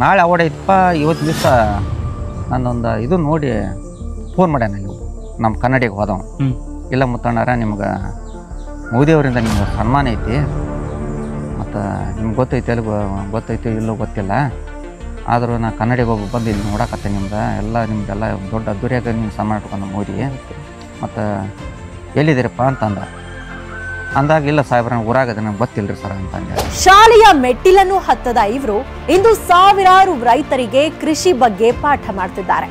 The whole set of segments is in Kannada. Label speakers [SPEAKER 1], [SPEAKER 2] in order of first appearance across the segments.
[SPEAKER 1] ನಾಳೆ ಅವಡ ಇತ್ತಪ್ಪ ಇವತ್ತು ದಿವಸ ನಾನೊಂದು ಇದು ನೋಡಿ ಫೋನ್ ಮಾಡ್ಯಾನ ನೀವು ನಮ್ಮ ಕನ್ನಡಿಗೆ ಹೋದವ ಇಲ್ಲ ಮುತ್ತಣ್ಣಾರ ನಿಮ್ಗೆ ಮೋದಿಯವರಿಂದ ನಿಮ್ಗೆ ಸನ್ಮಾನ ಐತಿ ಮತ್ತು ನಿಮ್ಗೆ ಗೊತ್ತೈತಿ ಅಲ್ಲಿ ಗೊತ್ತೈತಿ ಇಲ್ಲೋ ಗೊತ್ತಿಲ್ಲ ಆದರೂ ನಾ ಕನ್ನಡಿಗೆ ಹೋಗಿ ಬಂದು ಇಲ್ಲಿ ನೋಡಕತ್ತೆ ನಿಮ್ದು ಎಲ್ಲ ನಿಮ್ದೆಲ್ಲ ದೊಡ್ಡ ಅದ್ದೂರಿಯಾಗ ನೀವು ಸನ್ಮಾನ ಇಟ್ಕೊಂಡು ಮೋದಿ ಮತ್ತು ಎಲ್ಲಿದ್ದೀರಪ್ಪ ಅಂತಂದ ಅಂದಾಗ ಇಲ್ಲ ಸಾಹೇಬ್ರ ಊರಾಗದ ನಂಗೆ ಗೊತ್ತಿಲ್ಲರಿ ಸರ್ ಅಂತಂದೆ.
[SPEAKER 2] ಶಾಲೆಯ ಮೆಟ್ಟಿಲನ್ನು ಹತ್ತದ ಇವರು ಇಂದು ಸಾವಿರಾರು ರೈತರಿಗೆ ಕೃಷಿ ಬಗ್ಗೆ ಪಾಠ ಮಾಡ್ತಿದ್ದಾರೆ.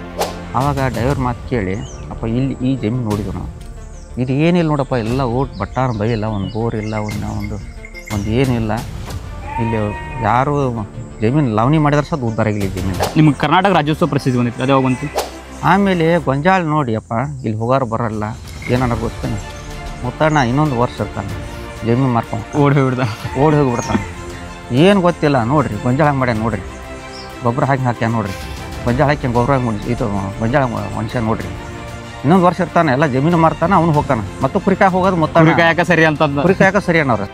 [SPEAKER 1] ಆವಾಗ ಡ್ರೈವರ್ ಮಾತು ಕೇಳಿ ಅಪ್ಪ ಇಲ್ಲಿ ಈ ಜಮೀನು ನೋಡಿದ್ರು ನಾವು ಇದು ಏನಿಲ್ಲ ನೋಡಪ್ಪ ಎಲ್ಲ ಓಟ್ ಬಟ್ಟಾರ ಬೈಯಿಲ್ಲ ಒಂದು ಬೋರ್ ಇಲ್ಲ ಒಂದು ಏನಿಲ್ಲ ಇಲ್ಲಿ ಯಾರು ಜಮೀನು ಲಾವಣಿ ಮಾಡಿದ್ರೆ ಸಹ ಉದ್ದಾರ ಆಗಿಲ್ಲ ಜಮೀನು.
[SPEAKER 3] ನಿಮ್ಗೆ ಕರ್ನಾಟಕ ರಾಜ್ಯೋತ್ಸವ ಪ್ರಸಿದ್ಧಿ ಬಂದಿತ್ತು ಅದೇ ಬಂತು.
[SPEAKER 1] ಆಮೇಲೆ ಗೊಂಜಾಳ ನೋಡಿ ಅಪ್ಪ ಇಲ್ಲಿ ಹೋಗಾರು ಬರೋಲ್ಲ ಏನಾರ ಗೊತ್ತೇನೆ ಮುತ್ತಣ್ಣ ಇನ್ನೊಂದು ವರ್ಷ ಇರ್ತಾನೆ ಜಮೀನು ಮಾರ್ಕೊಂಡು
[SPEAKER 3] ಓಡಿ
[SPEAKER 1] ಹೋಗಿಬಿಡ್ತಾನೆ ಏನು ಗೊತ್ತಿಲ್ಲ ನೋಡಿರಿ ಗೊಂಜಾಳ ಮಾಡ್ಯಾನ ನೋಡಿರಿ ಗೊಬ್ಬರ ಹಾಕ್ಯಾನ ನೋಡಿರಿ ಗೊಂಜಾಳ ಹಾಕಿ ಗೊಬ್ಬರ ಇದು ಗೊಂಜಾಳ ಮನುಷ್ಯ ನೋಡಿರಿ ಇನ್ನೊಂದು ವರ್ಷ ಇರ್ತಾನೆ ಎಲ್ಲ ಜಮೀನು ಮಾರ್ತಾನೆ ಅವ್ನು ಹೋಗ್ತಾನೆ ಮತ್ತು ಕುರಿಕಾಯ ಹೋಗೋದು ಮುತ್ತಣ್ಣ
[SPEAKER 3] ಯಾಕೆ ಸರಿ ಅಂತ
[SPEAKER 1] ಕುರಿಕಾಯಕ ಸರಿ ಅನ್ನೋರು.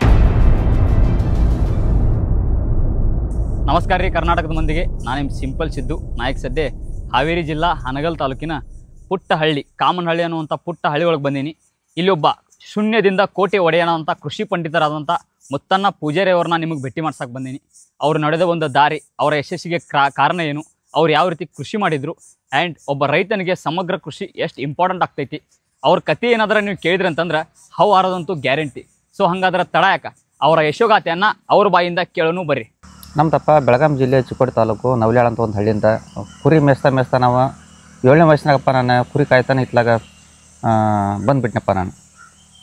[SPEAKER 3] ನಮಸ್ಕಾರ ರೀ ಕರ್ನಾಟಕದ ಮಂದಿಗೆ, ನಾನು ನಿಮ್ಮ ಸಿಂಪಲ್ ಸಿದ್ದು ನಾಯಕ್ ಸದ್ದೆ ಹಾವೇರಿ ಜಿಲ್ಲಾ ಹನಗಲ್ ತಾಲೂಕಿನ ಪುಟ್ಟ ಹಳ್ಳಿ ಕಾಮನಹಳ್ಳಿ ಅನ್ನುವಂಥ ಪುಟ್ಟ ಹಳ್ಳಿ ಒಳಗೆ ಬಂದೀನಿ. ಇಲ್ಲಿ ಒಬ್ಬ ಶೂನ್ಯದಿಂದ ಕೋಟೆ ಒಡೆಯನ ಅಂತ ಕೃಷಿ ಪಂಡಿತರಾದಂಥ ಮುತ್ತಣ್ಣ ಪೂಜಾರಿ ಅವ್ರನ್ನ ನಿಮಗೆ ಭೇಟಿ ಮಾಡ್ಸಕ್ಕೆ ಬಂದೀನಿ. ಅವ್ರು ನಡೆದ ಒಂದು ದಾರಿ, ಅವರ ಯಶಸ್ಸಿಗೆ ಕಾರಣ ಏನು, ಅವ್ರು ಯಾವ ರೀತಿ ಕೃಷಿ ಮಾಡಿದ್ರು ಆ್ಯಂಡ್ ಒಬ್ಬ ರೈತನಿಗೆ ಸಮಗ್ರ ಕೃಷಿ ಎಷ್ಟು ಇಂಪಾರ್ಟೆಂಟ್ ಆಗ್ತೈತಿ, ಅವ್ರ ಕತೆ ಏನಾದ್ರೆ ನೀವು ಕೇಳಿದ್ರಿ ಅಂತಂದ್ರೆ ಹೌ ಆರೋದಂತೂ ಗ್ಯಾರಂಟಿ. ಸೊ ಹಂಗಾದ್ರೆ ತಡ ಯಾಕ ಅವರ ಯಶೋಗಾಥೆಯನ್ನು ಅವ್ರ ಬಾಯಿಂದ ಕೇಳೋನು ಬರ್ರಿ.
[SPEAKER 1] ನಮ್ದಪ್ಪ ಬೆಳಗಾಂ ಜಿಲ್ಲೆ ಚಿಕ್ಕೋಡಿ ತಾಲೂಕು ನವಲ್ಯಾಳ ಅಂತ ಒಂದು ಹಳ್ಳಿಯಿಂದ ಕುರಿ ಮೇಸ್ತಾ ನಾವು 7ನೇ ವಯಸ್ಸಿನಾಗಪ್ಪ ನಾನು ಕುರಿ ಕಾಯ್ತಾನೆ ಇತ್ಲಾಗ ಬಂದುಬಿಟ್ನಪ್ಪ. ನಾನು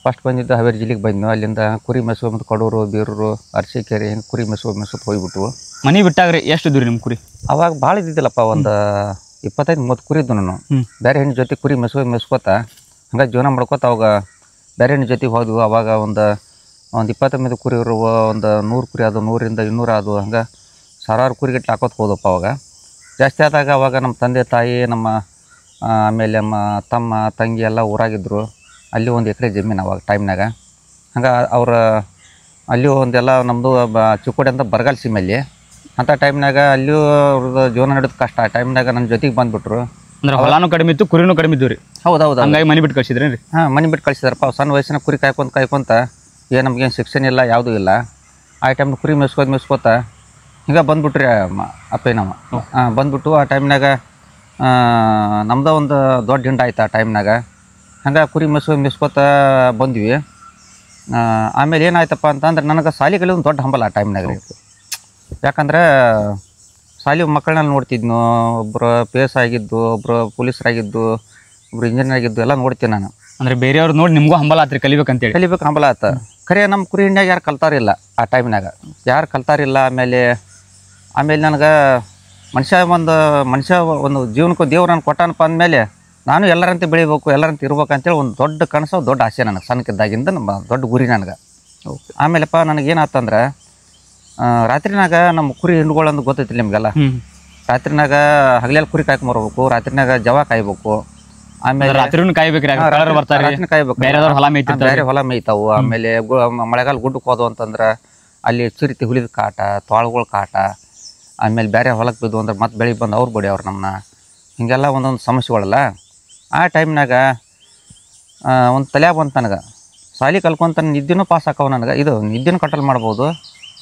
[SPEAKER 1] ಫಸ್ಟ್ ಬಂದಿದ್ದು ಹಾವೇರಿ ಜಿಲ್ಲೆಗೆ ಬಂದು ಅಲ್ಲಿಂದ ಕುರಿ ಮೆಸು ಮತ್ತು ಕಡೂರು ಬೀರೂರು ಅರಸೀಕೆರೆ ಹಿಂಗೆ ಕುರಿ ಮೆಸೋದು ಹೋಗ್ಬಿಟ್ಟು
[SPEAKER 3] ಮನೆ ಬಿಟ್ಟಾಗ್ರಿ ಎಷ್ಟು ದೂರ ನಿಮ್ಮ ಕುರಿ?
[SPEAKER 1] ಅವಾಗ ಭಾಳ ಇದ್ದಿದ್ದಿಲ್ಲಪ್ಪ, ಒಂದು 25-30 ಕುರಿ ಇದ್ದು ನಾನು. ಬೇರೆ ಹೆಣ್ಣು ಜೊತೆ ಕುರಿ ಮೆಸ್ಕೋತ ಹಂಗೆ ಜೀವನ ಮಾಡ್ಕೋತ ಅವಾಗ ಬೇರೆ ಹೆಣ್ಣು ಜೊತೆಗೆ ಹೋದ್ವು. ಅವಾಗ ಒಂದು 25 ಕುರಿ ಇರುವ ಒಂದು 100 ಕುರಿ ಅದು 100ರಿಂದ 200 ಅದು ಹಂಗೆ ಸಾವಿರಾರು ಕುರಿಗಟ್ಟಲೆ ಹಾಕೋತ ಹೋದಪ್ಪ. ಅವಾಗ ಜಾಸ್ತಿ ಆದಾಗ ಅವಾಗ ನಮ್ಮ ತಂದೆ ತಾಯಿ ನಮ್ಮ ಆಮೇಲೆ ನಮ್ಮ ತಮ್ಮ ತಂಗಿ ಎಲ್ಲ ಊರಾಗಿದ್ದರು. ಅಲ್ಲಿ 1 ಎಕರೆ ಜಮೀನು ಅವಾಗ ಟೈಮ್ನಾಗ ಹಂಗೆ ಅವ್ರ ಅಲ್ಲಿ ಒಂದೆಲ್ಲ ನಮ್ಮದು ಚಿಕ್ಕೋಡಿ ಅಂತ ಬರಗಾಲ ಸೀಮೆಯಲ್ಲಿ ಅಂಥ ಟೈಮ್ನಾಗ ಅಲ್ಲಿಯೂ ಅವ್ರದ್ದು ಜೀವನ ನಡೆದು ಕಷ್ಟ. ಆ ಟೈಮ್ನಾಗ ನನ್ನ ಜೊತೆಗೆ ಬಂದುಬಿಟ್ರು.
[SPEAKER 3] ಅಂದ್ರೆ ಹೊಲಾನು ಕಡಿಮೆ ಇತ್ತು ಕುರಿನೂ ಕಡಿಮೆ ಇದ್ದು ರೀ.
[SPEAKER 1] ಹೌದೌದು,
[SPEAKER 3] ಹಂಗಾಗಿ ಮನೆ ಬಿಟ್ಟು ಕಳಿಸಿದ್ರಿ ರೀ?
[SPEAKER 1] ಹಾಂ, ಮನೆ ಬಿಟ್ಟು ಕಳಿಸಿದಾರಪ್ಪ. ಸಣ್ಣ ವಯಸ್ಸಿನ ಕುರಿ ಕಾಯ್ಕೊಂತ ಏನು ನಮಗೇನು ಶಿಕ್ಷಣ ಇಲ್ಲ ಯಾವುದೂ ಇಲ್ಲ. ಆ ಟೈಮ್ ಕುರಿ ಮೆಸ್ಕೋತ ಹಿಂಗೆ ಬಂದ್ಬಿಟ್ರಿ ಅಪ್ಪೇನಮ್ಮ. ಬಂದ್ಬಿಟ್ಟು ಆ ಟೈಮ್ನಾಗ ನಮ್ದು ಒಂದು ದೊಡ್ಡ ಹಿಂಡ ಆಯ್ತು. ಆ ಟೈಮ್ನಾಗ ಹಂಗೆ ಕುರಿ ಮೆಸ್ಕೋತ ಬಂದ್ವಿ. ಆಮೇಲೆ ಏನಾಯ್ತಪ್ಪ ಅಂತಂದ್ರೆ ನನಗೆ ಶಾಲೆಗಳಲ್ಲಿ ಒಂದು ದೊಡ್ಡ ಹಂಬಲ ಆ ಟೈಮ್ನಾಗ ರೀ. ಯಾಕಂದ್ರೆ ಶಾಲೆ ಮಕ್ಕಳನ್ನ ನೋಡ್ತಿದ್ನು. ಒಬ್ಬರು PS ಆಗಿದ್ದು, ಒಬ್ಬರು ಪೊಲೀಸರಾಗಿದ್ದು, ಒಬ್ರು ಇಂಜಿನಿಯರ್ ಆಗಿದ್ದು ಎಲ್ಲ ನೋಡ್ತೀನಿ ನಾನು.
[SPEAKER 3] ಅಂದರೆ ಬೇರೆಯವ್ರು ನೋಡಿ ನಿಮಗೂ ಹಂಬಲ ಆತ್ರಿ ಕಲಿಬೇಕಂತೇಳಿ?
[SPEAKER 1] ಕಲಿಬೇಕು ಹಂಬಲ ಆತ. ಖರೆ ನಮ್ಮ ಕುರಿ ಹಿಂಡ್ಯಾಗ ಯಾರು ಕಲ್ತಾರಿಲ್ಲ ಆ ಟೈಮ್ನಾಗ, ಯಾರು ಕಲ್ತಾರಿಲ್ಲ. ಆಮೇಲೆ ನನಗೆ ಮನುಷ್ಯ ಒಂದು ಜೀವನಕ್ಕೂ ದೇವ್ರು ನಾನು ಕೊಟ್ಟಾನಪ್ಪ ಅಂದಮೇಲೆ ನಾನು ಎಲ್ಲರಂತೆ ಬೆಳಿಬೇಕು, ಎಲ್ಲರಂತೆ ಇರ್ಬೇಕು ಅಂತೇಳಿ ಒಂದು ದೊಡ್ಡ ಕನಸು, ದೊಡ್ಡ ಆಸೆ ನನಗೆ. ಸಣ್ಣಕ್ಕಿದ್ದಾಗಿಂದ ನಮ್ಮ ದೊಡ್ಡ ಗುರಿ ನನಗೆ. ಆಮೇಲೆಪ್ಪ ನನಗೇನಾತಂದ್ರೆ ರಾತ್ರಿನಾಗ ನಮ್ಮ ಕುರಿ ಹಿಂಡುಗಳಂದು ಗೊತ್ತೈತಿ ನಿಮಗೆಲ್ಲ. ರಾತ್ರಿನಾಗ ಹಗಲೆಲ್ಲ ಕುರಿ ಕಾಯ್ಕೊಂಬರ್ಬೇಕು, ರಾತ್ರಿನಾಗ ಜವ ಕಾಯ್ಬೇಕು. ಆಮೇಲೆ
[SPEAKER 3] ರಾತ್ರಿನೂ ಕಾಯ್ಬೇಕ್ರಿ,
[SPEAKER 1] ಕಾಯ್ಬೇಕು, ಬೇರೆ ಹೊಲ ಮೇಯ್ತಾವು. ಆಮೇಲೆ ಮಳೆಗಾಲ ಗುಡ್ಡಕ್ಕೆ ಹೋದು ಅಂತಂದ್ರೆ ಅಲ್ಲಿ ಚಿರಿತಿ ಹುಲಿದ ಕಾಟ, ತೋಳಗಳ ಕಾಟ, ಆಮೇಲೆ ಬೇರೆ ಹೊಲಕ್ಕೆ ಬಿದ್ದು ಅಂದ್ರೆ ಮತ್ತೆ ಬೆಳಿಗ್ಗೆ ಬಂದು ಅವ್ರು ಬಡಿಯವ್ರು ನಮ್ಮನ್ನ. ಹೀಗೆಲ್ಲ ಒಂದೊಂದು ಸಮಸ್ಯೆಗಳಲ್ಲ. ಆ ಟೈಮ್ನಾಗ ಒಂದು ತಲೆ ಬಂತು ನನಗೆ, ಶಾಲೆ ಕಲ್ಕೊಂತ ನಿದ್ದೆನೂ ಪಾಸ್ ಹಾಕವು ನನಗೆ. ಇದು ನಿದ್ದೆನೂ ಕಂಟ್ರೋಲ್ ಮಾಡ್ಬೋದು,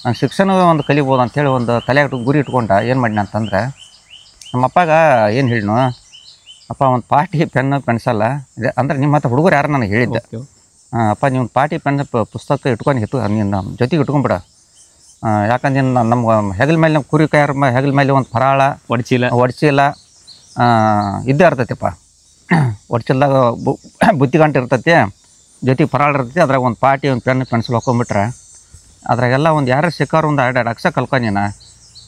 [SPEAKER 1] ನಾನು ಶಿಕ್ಷಣ ಒಂದು ಕಲಿಬೋದು ಅಂಥೇಳಿ ಒಂದು ತಲೆ ಗುರಿ ಇಟ್ಕೊಂಡ ಏನು ಮಾಡಿನ ಅಂತಂದ್ರೆ ನಮ್ಮ ಅಪ್ಪಾಗ ಏನು ಹೇಳಿನು, ಅಪ್ಪ ಒಂದು ಪಾಟಿ ಪೆನ್ನು ಪೆನ್ಸಲ್ಲ ಅಂದ್ರೆ ನಿಮ್ಮ ಹತ್ರ ಹುಡುಗರು ಯಾರು ನನಗೆ ಹೇಳಿದ್ದೆ. ಅಪ್ಪ ನೀವು ಪಾಟಿ ಪೆನ್ ಪುಸ್ತಕ ಇಟ್ಕೊಂಡು ನೀನು ಜೊತೆಗೆ ಇಟ್ಕೊಂಡ್ಬಿಡ. ಯಾಕಂದ್ರೆ ನಮ್ಮ ಹೆಗಲ ಮೇಲೆ ನಮ್ಮ ಕುರಿ ಕಾಯರ ಹೆಗಲ ಮೇಲೆ ಒಂದು ಫರಾಳ ಒಡ್ಚಿಲ್ಲ ಇದ್ದೇ ಇರ್ತೈತಿಪ್ಪ. ಒಡ್ಚಿಲ್ದಾಗ ಬುತ್ತಿ ಗಂಟೆ ಇರ್ತೈತಿ, ಜೊತೆಗೆ ಫರಾಳ ಇರ್ತೈತಿ. ಅದ್ರಾಗ ಒಂದು ಪಾಟಿ ಒಂದು ಪೆನ್ ಪೆನ್ಸಿಲ್ ಹಾಕೊಂಡ್ಬಿಟ್ರೆ ಅದ್ರಾಗೆಲ್ಲ ಒಂದು ಯಾರು ಸಿಕ್ಕಾರು ಒಂದು 2 ಅಕ್ಷರ ಕಲ್ಕೊಂಡೀನ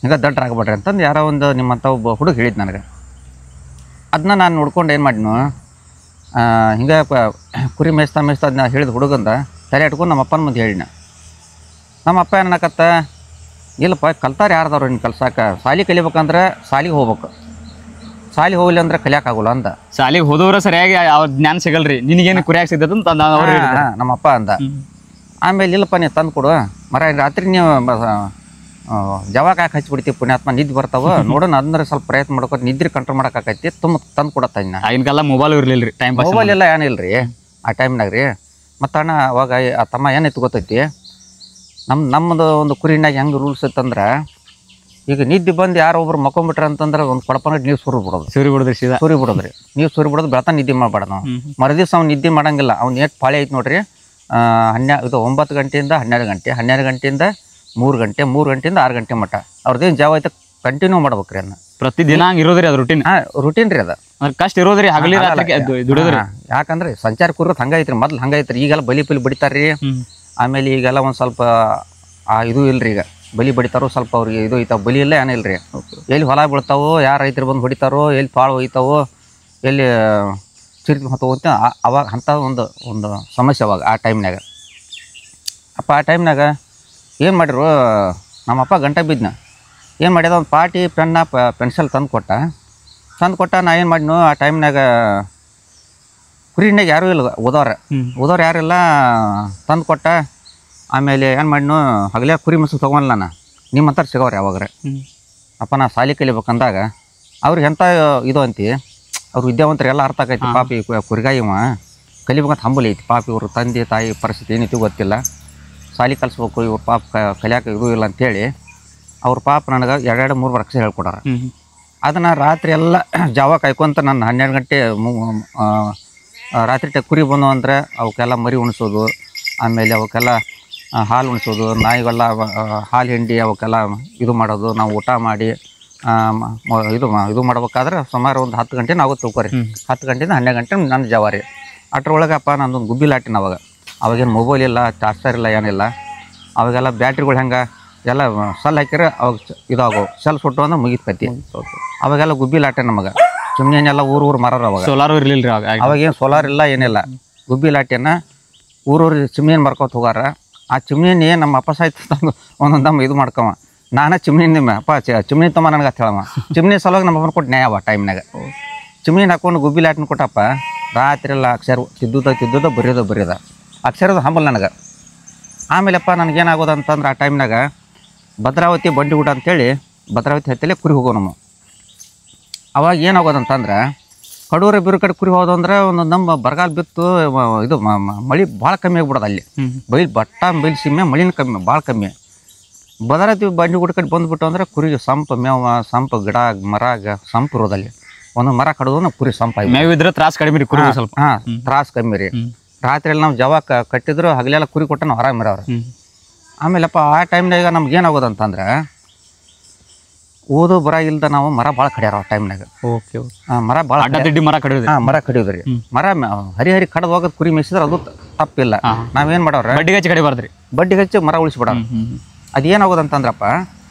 [SPEAKER 1] ಹಿಂಗೆ ದಡ್ಡರಾಗ್ಬಿಡ್ರಿ ಅಂತಂದು ಯಾರೋ ಒಂದು ನಿಮ್ಮಂಥ ಒಬ್ಬ ಹುಡುಗ ಹೇಳಿದ್ದು ನನಗೆ. ಅದನ್ನ ನಾನು ನೋಡ್ಕೊಂಡು ಏನು ಮಾಡಿದ್ನು, ಹಿಂಗೆ ಕುರಿ ಮೇಯ್ಸ್ತಾ ಅದನ್ನ ಹೇಳಿದ ಹುಡುಗಂದ ತಲೆ ಇಟ್ಕೊಂಡು ನಮ್ಮ ಅಪ್ಪನ ಮುಂದೆ ಹೇಳಿನ. ನಮ್ಮ ಅಪ್ಪ ಏನಕತ್ತ, ಇಲ್ಲಪ್ಪ ಕಲ್ತಾರೆ ಯಾರ್ದವ್ರು ಇನ್ನು ಕಲ್ಸಾಕ, ಶಾಲೆ ಕಲಿಬೇಕಂದ್ರೆ ಶಾಲೆಗೆ ಹೋಗ್ಬೇಕು, ಶಾಲೆ ಹೋಗ್ಲಿ ಅಂದ್ರೆ ಕಲಿಯೋಕ್ಕಾಗಲ್ಲ ಅಂದ.
[SPEAKER 3] ಶಾಲೆಗೆ ಹೋದವ್ರ ಸರಿಯಾಗಿ ಅವ್ರ ಜ್ಞಾನ ಸಿಗಲ್ರಿ, ನಿನಗೇನು ಕುರಿಯಾಗಿ ಸಿಗ್ತದಂತ ನಮ್ಮ
[SPEAKER 1] ಅಪ್ಪ ಅಂದ. ಆಮೇಲೆ ಇಲ್ಲಪ್ಪ ನೀವು ತಂದು ಕೊಡು ಮರ, ರಾತ್ರಿ ನೀವು ಜವಾಗ ಯಾಕೆ ಹಚ್ಚಿಬಿಡ್ತೀವಿ ಪುಣ್ಯಾತ್ಮ ನಿದ್ದೆ ಬರ್ತಾವ ನೋಡೋಣ ಅಂದ್ರೆ ಸ್ವಲ್ಪ ಪ್ರಯತ್ನ ಮಾಡ್ಕೊಂಡು ನಿದ್ರೆ ಕಂಟ್ರೋಲ್ ಮಾಡೋಕ್ಕಾಕೈತಿ ತಂದು ಕೊಡತ್ತ ಇನ್ನ
[SPEAKER 3] ಆಗಿನ ಕಾಲ ಮೊಬೈಲ್ ಇರಲಿಲ್ಲ ರೀ, ಟೈಮ್ ಪಾಸ್
[SPEAKER 1] ಮೊಬೈಲ್ ಎಲ್ಲ ಏನಿಲ್ಲ ರೀ ಆ ಟೈಮ್ನಾಗ ರೀ. ಮತ್ತು ಅಣ್ಣ ಅವಾಗ ಆ ತಮ್ಮ ಏನೈತಿ ಗೊತ್ತೈತಿ, ನಮ್ಮದು ಒಂದು ಕುರಿನಾಗ ಹೆಂಗೆ ರೂಲ್ಸ್ ಇತ್ತಂದ್ರೆ, ಈಗ ನಿದ್ದೆ ಬಂದು ಯಾರೋ ಒಬ್ರು ಮಕ್ಕೊಂಬಿಟ್ರೆ ಅಂತಂದ್ರೆ ಒಂದು ಕೊಡಪನ ನೀರು ಸುರಿ ಬಿಡೋದು, ಸುರಿ ಬಿಡೋದ್ರಿ. ನೀವು ಸುರಿ ಬಿಡೋದು ಬೆಳತ ನಿದ್ದೆ ಮಾಡ್ಬಾರ್ದು ನಾವು. ಮರುದಿವ್ಸ ಅವ್ನು ನಿದ್ದೆ ಮಾಡಂಗಿಲ್ಲ. ಅವ್ನು ಎಷ್ಟು ಪಾಳಿ ಐತಿ ನೋಡ್ರಿ, 9 ಗಂಟೆಯಿಂದ 12 ಗಂಟೆ, 12 ಗಂಟೆಯಿಂದ 3 ಗಂಟೆ, 3 ಗಂಟೆಯಿಂದ 6 ಗಂಟೆ ಮಟ್ಟ ಅವ್ರದ್ದೇನು ಜಾವ ಐತೆ ಕಂಟಿನ್ಯೂ ಮಾಡ್ಬೇಕ್ರಿ ಅದನ್ನ.
[SPEAKER 3] ಪ್ರತಿದಿನ ಹಂಗೆ ಇರೋದ್ರಿ ಅದು ರುಟೀನ್.
[SPEAKER 1] ರುಟೀನ್ ರೀ ಅದು.
[SPEAKER 3] ಕಷ್ಟ ಇರೋದ್ರಿ, ಹಗಲಿ ದುಡಿದ್ರಿ.
[SPEAKER 1] ಯಾಕಂದ್ರೆ ಸಂಚಾರ ಕುರಿಯೋದು ಹಂಗೈತ್ರಿ, ಮೊದ್ಲು ಹಂಗೈತ್ರಿ. ಈಗೆಲ್ಲ ಬಲಿ ಬಿಡಿತಾರ್ರಿ. ಆಮೇಲೆ ಈಗೆಲ್ಲ ಒಂದು ಸ್ವಲ್ಪ ಇದು ಇಲ್ರಿ, ಈಗ ಬಲಿ ಬಡಿತಾರೋ ಸ್ವಲ್ಪ ಅವ್ರಿಗೆ ಇದು ಐತಾವ. ಬಲಿ ಇಲ್ಲ ಏನಿಲ್ರಿ. ಎಲ್ಲಿ ಹೊಲ ಬೀಳ್ತಾವೋ, ಯಾರು ರೈತರು ಬಂದು ಹೊಡಿತಾರೋ, ಎಲ್ಲಿ ಪಾಳು ಒಯ್ತಾವೋ, ಎಲ್ಲಿ ಚಿರ್ತಿ ಹೊತ್ತು ಹೋಗ್ತಾ ಅವಾಗ ಅಂಥ ಒಂದು ಸಮಸ್ಯೆ ಅವಾಗ ಆ ಟೈಮ್ನಾಗ. ಅಪ್ಪ ಆ ಟೈಮ್ನಾಗ ಏನು ಮಾಡಿರು, ನಮ್ಮಪ್ಪ ಗಂಟೆ ಬಿದ್ದನ ಏನು ಮಾಡ್ಯದ, ಒಂದು ಪಾಟಿ ಪೆನ್ಸಿಲ್ ತಂದು ಕೊಟ್ಟ. ನಾ ಏನು ಮಾಡಿದ್ನು ಆ ಟೈಮ್ನಾಗ ಕುರಿನಾಗ ಯಾರೂ ಇಲ್ಲ, ಓದೋರು ಯಾರಿಲ್ಲ, ತಂದು ಕೊಟ್ಟ. ಆಮೇಲೆ ಏನು ಮಾಡಿದ್ನು, ಹಗಲೇ ಕುರಿ ಮಸು ತೊಗೊಂಡ್ಲ ನಾನು. ನಿಮ್ಮಂತ ಸಿಗೋರಿ ಯಾವಾಗ್ರೆ. ಅಪ್ಪ ನಾ ಶಾಲೆ ಕಲಿಬೇಕಂದಾಗ ಅವ್ರಿಗೆ ಎಂಥ ಇದು ಅಂತಿ, ಅವ್ರು ವಿದ್ಯಾವಂತರು ಎಲ್ಲ ಅರ್ಥ ಆಕೈತಿ. ಪಾಪಿ ಕುರಿಗಾಯಿ ಇವ ಕಲಿಬೇಕಂತ ಹಂಬಲಿ ಐತಿ. ಪಾಪಿ ಇವ್ರ ತಂದೆ ತಾಯಿ ಪರಿಸ್ಥಿತಿ ಏನೈತಿ ಗೊತ್ತಿಲ್ಲ, ಶಾಲೆ ಕಲಿಸ್ಬೇಕು, ಇವ್ರ ಪಾಪ ಕಲಿಯಾಕೆ ಇದು ಇಲ್ಲ ಅಂತೇಳಿ ಅವ್ರ ಪಾಪ ನನಗೆ 2-3 ಅಕ್ಷರ ಹೇಳ್ಕೊಡಾರ. ಅದನ್ನು ರಾತ್ರಿ ಎಲ್ಲ ಜಾವ ಕಾಯ್ಕೊಂತ ನಾನು 12 ಗಂಟೆ ರಾತ್ರಿ ಕುರಿ ಬಂದು ಅಂದರೆ ಅವಕ್ಕೆಲ್ಲ ಮರಿ ಉಣಿಸೋದು, ಆಮೇಲೆ ಅವಕ್ಕೆಲ್ಲ ಹಾಲು ಉಣಿಸೋದು, ನಾಯಿಗೆಲ್ಲ ಹಾಲು ಹಿಂಡಿ ಅವಕ್ಕೆಲ್ಲ ಇದು ಮಾಡೋದು. ನಾವು ಊಟ ಮಾಡಿ ಇದು ಮಾಡ್ಬೇಕಾದ್ರೆ ಸುಮಾರು ಒಂದು 10 ಗಂಟೆ ಆಗುತ್ತೆ ತಿಳ್ಕೊರಿ. 10 ಗಂಟೆಯಿಂದ 12 ಗಂಟೆ ನನ್ನ ಜವಾರಿ. ಅಟ್ರೊಳಗಪ್ಪ ನಂದೊಂದು ಗುಬ್ಬಿ ಲಾಟಿನ ಅವಾಗೇನು ಮೊಬೈಲ್ ಇಲ್ಲ, ಚಾರ್ಜರ್ ಇಲ್ಲ, ಏನಿಲ್ಲ. ಅವಾಗೆಲ್ಲ ಬ್ಯಾಟ್ರಿಗಳು ಹೆಂಗೆ ಎಲ್ಲ ಸೆಲ್ ಹಾಕಿದ್ರೆ ಅವಾಗ ಇದಾಗೋ, ಸೆಲ್ ಸುಟ್ಟು ಅಂದ್ರೆ ಮುಗಿತ್ಕತಿ. ಅವಾಗೆಲ್ಲ ಗುಬ್ಬಿ ಲಾಟೆ ನಮಗೆ. ಚಿಮ್ನೆಲ್ಲ ಊರು ಮಾರೋರು ಅವಾಗ.
[SPEAKER 3] ಸೋಲಾರು ಇರಲಿಲ್ಲ
[SPEAKER 1] ಅವಾಗೇನು ಸೋಲಾರ್ ಇಲ್ಲ, ಏನಿಲ್ಲ. ಗುಬ್ಬಿ ಲಾಟೆನ ಊರೂರು ಚಿಮ್ನೇನು ಮಾರ್ಕೋತ ಹೋಗಾರ. ಆ ಚಿಮ್ನಿ ನಮ್ಮ ಅಪ್ಪ ಸಾಯ್ತು ತಂದು ಒಂದೊಂದಮ್ಮ ಇದು ಮಾಡ್ಕೊವ. ನಾನೇ ಚಿಮ್ನಿ ಅಪ್ಪ ಚಿಮ್ನಿ ತಮ್ಮ ನನಗೆ ಅಂತ ಹೇಳಮ್ಮ. ಚಿಮ್ನಿ ಸಲುವಾಗಿ ನಮ್ಮ ಅಪ್ಪನ ಕೊಟ್ಟು ನ್ಯಾಯವ ಟೈಮ್ನಾಗ. ಚಿಮ್ನಿನ ಹಾಕೊಂಡು ಗುಬ್ಬಿ ಲಾಟಿನ ಕೊಟ್ಟಪ್ಪ. ರಾತ್ರಿ ಎಲ್ಲ ಅಕ್ಷರ ತಿದ್ದುದ ಬರೆಯೋದ ಅಕ್ಷರದ ಹಂಬಲ್ ನನಗೆ. ಆಮೇಲೆಪ್ಪ ನನಗೇನಾಗೋದು ಅಂತಂದ್ರೆ ಆ ಟೈಮ್ನಾಗ ಭದ್ರಾವತಿ ಬಂಡಿ ಊಟ ಅಂತೇಳಿ ಭದ್ರಾವತಿ ಹತ್ತಲೇ ಕುರಿ ಹೋಗೋ ನಮ್ಮ. ಅವಾಗ ಏನಾಗೋದಂತಂದ್ರೆ ಕಡೂರು ಬಿರು ಕಡೆ ಕುರಿ ಹೋದಂದ್ರೆ ಒಂದು ನಮ್ಮ ಬರಗಾಲ ಬಿತ್ತು, ಇದು ಮಳೆ ಭಾಳ ಕಮ್ಮಿ ಆಗಿಬಿಡೋದು ಅಲ್ಲಿ. ಬೈಲ್ ಸಿಮ್ಮೆ ಮಳಿನ ಕಮ್ಮಿ, ಭಾಳ ಕಮ್ಮಿ. ಭದ್ರಾವತಿ ಬಂಡಿ ಊಟ ಕಡೆ ಬಂದುಬಿಟ್ಟು ಅಂದ್ರೆ ಕುರಿಗೆ ಸಂಪ ಮೇವ, ಸಂಪ ಗಿಡ ಮರ ಸಂಪ ಇರೋದಲ್ಲಿ. ಒಂದು ಮರ ಕಡೋದು ಕುರಿ ಸಂಪ
[SPEAKER 3] ಮೇವಿದ್ರೆ ತ್ರಾಸ ಕಡಿಮೆ ರೀ, ಕುರಿ ಸ್ವಲ್ಪ
[SPEAKER 1] ತ್ರಾಸ ಕಮ್ಮಿ ರೀ. ರಾತ್ರಿ ಎಲ್ಲ ನಾವು ಜವ ಕಟ್ಟಿದ್ರು ಹಗಲೆಲ್ಲ ಕುರಿ ಕೊಟ್ಟ ನಾವು ಆರಾಮಿರೋರು. ಆಮೇಲಪ್ಪ ಆ ಟೈಮ್ನಾಗ ನಮ್ಗೆ ಏನಾಗೋದಂತಂದ್ರೆ ಓದು ಬರ ಇಲ್ದ ನಾವು ಮರ ಭಾಳ ಕಡಿಯಾರ ಆ ಟೈಮ್ನಾಗ. ಮರ ಭಾಳ ಮರ ಕಡಿಯೋದ್ರಿ. ಮರ ಹರಿ ಕಡ್ದು ಹೋಗೋದು ಕುರಿ ಮೇಯಿಸಿದ್ರೆ ಅದು ತಪ್ಪಿಲ್ಲ. ನಾವೇನು ಮಾಡೋರು ಬಡ್ಡಿ ಹಚ್ಚಿ ಮರ ಉಳಿಸ್ಬಿಡೋರು. ಅದೇನಾಗೋದಂತಂದ್ರಪ್ಪ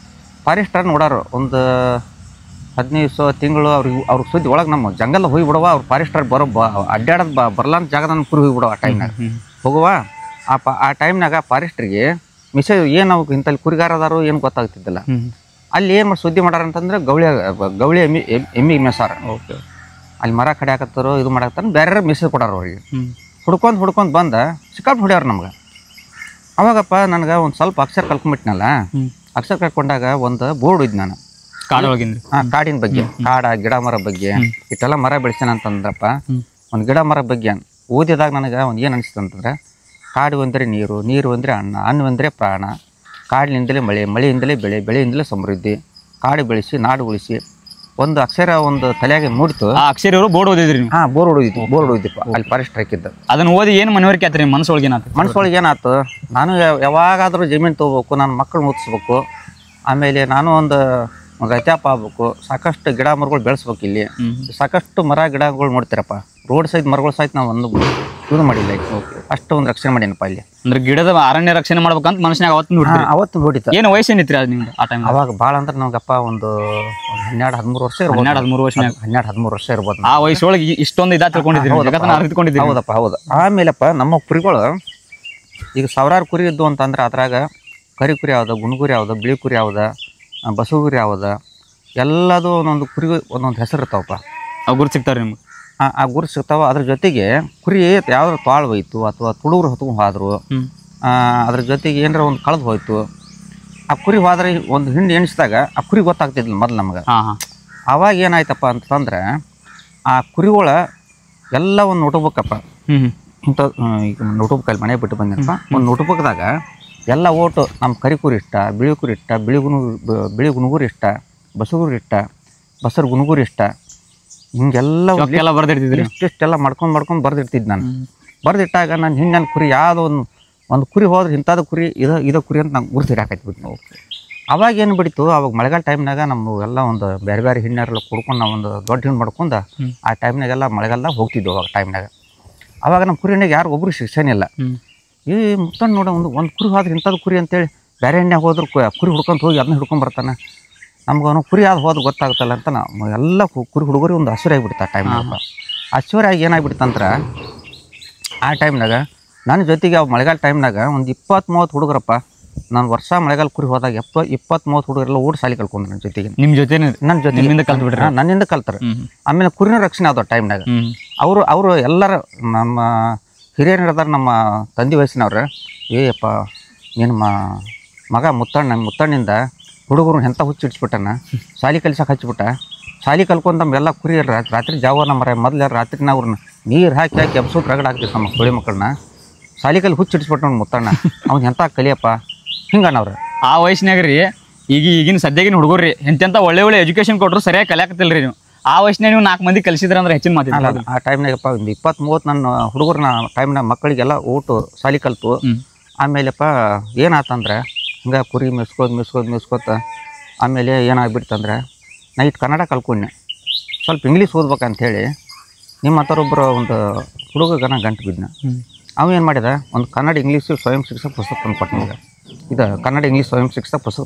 [SPEAKER 1] ಫಾರೆಸ್ಟರ್ ನೋಡೋರು ಒಂದು 15 ತಿಂಗಳು ಅವ್ರಿಗೆ ಸುದ್ದಿ ಒಳಗೆ ನಮ್ಮ ಜಂಗಲ್ ಹೋಗಿ ಬಿಡುವ. ಅವ್ರು ಫಾರೆಸ್ಟರ್ ಅಡ್ಡಾಡೋದು ಬರ್ಲಾಂತ ಜಾಗದ ಕುರಿ ಹೋಗಿ ಬಿಡುವ. ಆ ಟೈಮ್ನಾಗ ಹೋಗುವ. ಆ ಟೈಮ್ನಾಗ ಫಾರೆಸ್ಟ್ರಿಗೆ ಮಿಸೇಜ್ ಏನು ಅವ್ರು ಇಂಥಲ್ಲಿ ಕುರಿಗಾರದಾರು ಏನು ಗೊತ್ತಾಗ್ತಿದ್ದಿಲ್ಲ. ಅಲ್ಲಿ ಏನು ಮಾಡಿ ಸುದ್ದಿ ಮಾಡ್ಯಾರ ಅಂತಂದ್ರೆ ಗೌಳಿ ಎಮ್ಮಿ ಮೆಸಾರ. ಅಲ್ಲಿ ಮರ ಕಡೆ ಹಾಕತ್ತಾರೋ ಇದು ಮಾಡಾಕತ್ತಾರ, ಬೇರೆ ಮೆಸೇಜ್ ಕೊಡಾರ ಅವ್ರಿಗೆ. ಹುಡ್ಕೊಂಡು ಬಂದ ಸಿಕ್ಕಾಪಟ್ಟು ಹೊಡ್ಯಾರ ನಮ್ಗೆ. ಅವಾಗಪ್ಪ ನನಗೆ ಒಂದು ಸ್ವಲ್ಪ ಅಕ್ಷರ ಕಲ್ಕೊಂಡ್ಬಿಟ್ನಲ್ಲ. ಅಕ್ಷರ ಕಲ್ಕೊಂಡಾಗ ಒಂದು ಬೋರ್ಡ್ ಇದ್ದು ನಾನು ಕಾಡಿನ ಬಗ್ಗೆ, ಗಿಡ ಮರ ಬಗ್ಗೆ ಇಷ್ಟೆಲ್ಲ ಮರ ಬೆಳೆಸ್ಯಾನ ಅಂತಂದ್ರಪ್ಪ. ಒಂದು ಗಿಡ ಮರ ಬಗ್ಗೆ ಓದಿದಾಗ ನನಗೆ ಒಂದು ಏನು ಅನಿಸ್ತು ಅಂತಂದ್ರೆ, ಕಾಡು ಅಂದರೆ ನೀರು, ನೀರು ಅಂದರೆ ಅನ್ನ ಅಂದರೆ ಪ್ರಾಣ, ಕಾಡಿನಿಂದಲೇ ಮಳೆ, ಮಳೆಯಿಂದಲೇ ಬೆಳೆ, ಬೆಳೆಯಿಂದಲೇ ಸಮೃದ್ಧಿ, ಕಾಡು ಬೆಳೆಸಿ ನಾಡು ಉಳಿಸಿ ಒಂದು ಅಕ್ಷರ ಒಂದು ತಲೆಯಾಗೆ ಮೂಡಿತು.
[SPEAKER 3] ಆ ಅಕ್ಷರ ಬೋರ್ಡ್ ಓದಿದ್ರಿ?
[SPEAKER 1] ಬೋರ್ಡ್ ಓದಿದ್ದಿಪ್ಪ ಅಲ್ಲಿ ಫಾರೆಸ್ಟ್ ಹಾಕಿದ್ದ.
[SPEAKER 3] ಅದನ್ನ ಓದಿ ಏನು ಮನವರಿಕೆ ಆತ್ರಿ
[SPEAKER 1] ಮನಸ್ಸೊಳಗೆ ಏನಾಯ್ತು, ನಾನು ಯಾವಾಗಾದ್ರೂ ಜಮೀನು ತೊಗೋಬೇಕು, ನಾನು ಮಕ್ಕಳು ಓದಿಸ್ಬೇಕು, ಆಮೇಲೆ ನಾನು ಒಂದು ರೈತಾಪ ಆಗ್ಬೇಕು, ಸಾಕಷ್ಟು ಗಿಡ ಮರಗಳು ಬೆಳೆಸ್ಬೇಕು. ಇಲ್ಲಿ ಸಾಕಷ್ಟು ಮರ ಗಿಡಗಳು ನೋಡ್ತೀರಪ್ಪ. ರೋಡ್ ಸೈಡ್ ಮರಗಳು ಸಹಿತ ನಾವು ಒಂದು ಇದು ಮಾಡಿಲ್ಲ. ಅಷ್ಟು ಒಂದು ರಕ್ಷಣೆ ಮಾಡೀನಪ್ಪ ಇಲ್ಲಿ.
[SPEAKER 3] ಅಂದ್ರೆ ಗಿಡದ ಅರಣ್ಯ ರಕ್ಷಣೆ ಮಾಡ್ಬೇಕಂತ ಮನುಷ್ಯನಾಗ
[SPEAKER 1] ಅವತ್ತು ನೋಡಿತ್ತು.
[SPEAKER 3] ಏನು ವಯಸ್ಸೇನಿತ್ರಿ ಅದು ನಿಮ್ದು ಆ ಟೈಮ್?
[SPEAKER 1] ಅವಾಗ ಭಾಳ ಅಂದ್ರೆ ನಮಗಪ್ಪ ಒಂದು 12-13 ವರ್ಷ ಇರ್ಬೋದು. 12-13 ವರ್ಷ ಇರ್ಬೋದು.
[SPEAKER 3] ಆ ವಯಸ್ಸೊಳಗೆ ಇಷ್ಟೊಂದು ಇದಾ ತಿಳ್ಕೊಂಡಿದ್ದೀರಿ?
[SPEAKER 1] ಹೌದಪ್ಪ, ಹೌದು. ಆಮೇಲಪ್ಪ ನಮ್ಮ ಕುರಿಗಳು ಈಗ ಸಾವಿರಾರು ಕುರಿ ಇದ್ದು ಅಂತಂದ್ರೆ ಅದ್ರಾಗ ಕರಿ ಕುರಿ ಯಾವ್ದು, ಗುಣಗುರಿ ಯಾವ್ದು, ಬಿಳಿ ಕುರಿ ಯಾವ್ದು, ಬಸಗುರಿ ಯಾವ್ದು, ಎಲ್ಲದು ಒಂದೊಂದು ಕುರಿ ಒಂದೊಂದು ಹೆಸರು ಇರ್ತಾವಪ್ಪ.
[SPEAKER 3] ಅವು ಗುರು ಸಿಗ್ತಾವೆ ನಿಮ್ಗೆ?
[SPEAKER 1] ಆ ಗುರು ಸಿಗ್ತಾವ. ಅದ್ರ ಜೊತೆಗೆ ಕುರಿ ಯಾವ್ದಾರು ತಾಳು ಹೋಯ್ತು ಅಥವಾ ತುಳುವ್ರು ಹೊತ್ಕೊಂಡು ಹೋದ್ರು, ಅದ್ರ ಜೊತೆಗೆ ಏನಾರ ಒಂದು ಕಳೆದು ಹೋಯ್ತು, ಆ ಕುರಿ ಹೋದ್ರೆ ಒಂದು ಹಿಂಡು ಎಣಿಸಿದಾಗ ಆ ಕುರಿ ಗೊತ್ತಾಗ್ತಿದ್ದಿಲ್ಲ ಮೊದಲು ನಮ್ಗೆ. ಅವಾಗ ಏನಾಯ್ತಪ್ಪ ಅಂತಂದ್ರೆ ಆ ಕುರಿಗಳ ಎಲ್ಲ ಒಂದು ನೋಟ್ಬುಕ್ಕಪ್ಪ ಇಂಥ ಈಗ ನೋಟ್ಬುಕ್ಕಲ್ಲಿ ಮನೆ ಬಿಟ್ಟು ಬಂದಪ್ಪ. ಒಂದು ನೋಟ್ಬುಕ್ದಾಗ ಎಲ್ಲ ಓಟು ನಮ್ಮ ಕರಿ ಕುರಿ ಇಷ್ಟ, ಬಿಳಿ ಕುರಿ ಇಷ್ಟ, ಬಿಳಿ ಗುನುಗುರಿ ಇಷ್ಟ, ಬಸಗುರಿ ಇಷ್ಟ, ಬಸರು ಗುನುಗುರಿ ಇಷ್ಟ, ಹಿಂಗೆಲ್ಲ
[SPEAKER 3] ಬರ್ದಿರ್ತಿದ್ರಿ.
[SPEAKER 1] ಇಷ್ಟೆಲ್ಲ ಮಾಡ್ಕೊಂಡು ಬರ್ದಿರ್ತಿದ್ದು ನಾನು. ಬರ್ದಿಟ್ಟಾಗ ನಾನು ಹಿಂಗೆ ನನ್ನ ಕುರಿ ಯಾವುದೋ ಒಂದು ಕುರಿ ಹೋದ್ರೆ ಇಂಥದ್ದು ಕುರಿ ಇದು ಕುರಿ ಅಂತ ನಂಗೆ ಗುರುತಿಡಾಕೈತ್ಬಿಟ್ಟು. ಅವಾಗ ಏನು ಬಿಡ್ತು, ಅವಾಗ ಮಳೆಗಾಲ ಟೈಮ್ನಾಗ ನಮ್ಮ ಎಲ್ಲ ಒಂದು ಬೇರೆ ಬೇರೆ ಹಿಂಡ್ಯಾರೆಲ್ಲ ಕುಡ್ಕೊಂಡು ನಾವು ಒಂದು ದೊಡ್ಡ ಹಿಂಡು ಮಾಡ್ಕೊಂಡು ಆ ಟೈಮ್ನಾಗೆಲ್ಲ ಮಳೆಗಾಲದಾಗ ಹೋಗ್ತಿದ್ವು. ಅವಾಗ ಟೈಮ್ನಾಗ ಅವಾಗ ನಮ್ಮ ಕುರಿನಾಗ ಯಾರು ಒಬ್ಬರು ಶಿಕ್ಷಣ ಇಲ್ಲ. ಈ ಮುತ್ತಣ್ಣ ನೋಡ ಒಂದು ಕುರಿ ಹೋದ್ರೆ ಇಂಥದ್ದು ಕುರಿ ಅಂತೇಳಿ ಬೇರೆ ಎಣ್ಣೆ ಹೋದ್ರೆ ಕುರಿ ಹುಡ್ಕೊಂತ ಹೋಗಿ ಅದನ್ನ ಹಿಡ್ಕೊಂಡು ಬರ್ತಾನೆ. ನಮ್ಗೆ ಅವನು ಕುರಿ ಯಾವ್ದು ಹೋದ್ರೆ ಗೊತ್ತಾಗುತ್ತಲ್ಲ ಅಂತ ನಾವು ಎಲ್ಲ ಕುರಿ ಹುಡುಗರು ಒಂದು ಹಸಿರಾಗಿಬಿಡ್ತು ಆ ಟೈಮ್ನಾಗ. ಹಸಿರಾಗಿ ಏನಾಗ್ಬಿಡ್ತಂದ್ರೆ ಆ ಟೈಮ್ನಾಗ ನನ್ನ ಜೊತೆಗೆ ಅವು ಮಳೆಗಾಲ ಟೈಮ್ನಾಗ ಒಂದು 20-30 ಹುಡುಗರಪ್ಪ. ನಾನು ವರ್ಷ ಮಳೆಗಾಲ ಕುರಿ ಹೋದಾಗ 20-30 ಹುಡುಗರೆಲ್ಲ ಓಡಿ ಸಾಲಿ ಕಲ್ಕೊಂಡ್ರು ನನ್ನ ಜೊತೆಗೆ.
[SPEAKER 3] ನಿಮ್ಮ ಜೊತೆ ನನ್ನ ಜೊತೆ
[SPEAKER 1] ನನ್ನಿಂದ ಕಲ್ತಾರೆ. ಆಮೇಲೆ ಕುರಿನ ರಕ್ಷಣೆ ಆದವು ಟೈಮ್ನಾಗ. ಅವರು ಎಲ್ಲರ ನಮ್ಮ ಹಿರಿಯರು ಹಿಡಿದಾರ, ನಮ್ಮ ತಂದೆ ವಯಸ್ಸಿನವ್ರು. ಏಯಪ್ಪ ನಿನ್ನ ಮಗ ಮುತ್ತಣ್ಣಿಂದ ಹುಡುಗರು ಎಂಥ ಹುಚ್ಚಿಡ್ಸ್ಬಿಟ್ಟನ, ಶಾಲಿ ಕಲ್ಸಕ್ಕೆ ಹಚ್ಚಿಬಿಟ್ಟ. ಶಾಲಿ ಕಲ್ಕೊಂಡು ನಮ್ಗೆಲ್ಲ ಕುರಿ ರಾತ್ರಿ ಜಾವನ ಮರ ಮೊದಲು ರಾತ್ರಿ ನಾವು ನೀರು ಹಾಕಿ ಎಬ್ಸೋದು ರಗಡ ಹಾಕ್ತೀವಿ ನಮ್ಮ ಕೋಳಿ ಮಕ್ಕಳನ್ನ. ಶಾಲಿ ಕಲ್ಲಿ ಹುಚ್ಚಿಡ್ಸ್ಬಿಟ್ಟು ನೋಡಿ ಮುತ್ತಣ್ಣ, ಅವ್ನು ಎಂಥ ಕಲಿಯಪ್ಪ ಹಿಂಗನವ್ರು.
[SPEAKER 3] ಆ ವಯಸ್ಸಿನಾಗ ರೀ ಈಗಿನ ಸದ್ಯಗಿನ ಹುಡುಗರು ಎಂತೆಂಥ ಒಳ್ಳೆ ಎಜುಕೇಶನ್ ಕೊಟ್ಟರು ಸರಿಯಾಗಿ ಕಲಿಯಾಕತ್ತಿಲ್ಲ ರೀ ನೀವು. ಆ ವಯಸ್ಸಿನಾಗ ನೀವು 4 ಮಂದಿ ಕಲಿಸಿದ್ರೆ ಅಂದ್ರೆ ಹೆಚ್ಚಿನ ಮಾತಿಲ್ಲ.
[SPEAKER 1] ಆ ಟೈಮ್ನಾಗಪ್ಪ ಒಂದು 20-30 ನನ್ನ ಹುಡುಗರನ್ನ ಟೈಮ್ನಾಗ ಮಕ್ಕಳಿಗೆಲ್ಲ ಊಟ ಶಾಲಿ ಕಲ್ತು. ಆಮೇಲೆಪ್ಪ ಏನಾತಂದ್ರೆ ಹಿಂಗೆ ಕುರಿ ಮೆಸ್ಕೋತ ಆಮೇಲೆ ಏನಾಗ್ಬಿಡ್ತಂದ್ರೆ ನೈಟ್ ಕನ್ನಡ ಕಲ್ಕೊಂಡೆ, ಸ್ವಲ್ಪ ಇಂಗ್ಲೀಷ್ ಓದ್ಬೇಕಂಥೇಳಿ ನಿಮ್ಮ ಹತ್ರೊಬ್ಬರು ಒಂದು ಹುಡುಗನ ಗಂಟು ಬಿದ್ದನ. ಅವ ಏನು ಮಾಡಿದ, ಒಂದು ಕನ್ನಡ ಇಂಗ್ಲೀಷ್ ಸ್ವಯಂ ಶಿಕ್ಷಕ ಪುಸ್ತಕ ತಂದು ಕೊಟ್ಟ. ನಮಗೆ ಇದು ಕನ್ನಡ ಇಂಗ್ಲೀಷ್ ಸ್ವಯಂ ಶಿಕ್ಷಕ ಪುಸ್ತಕ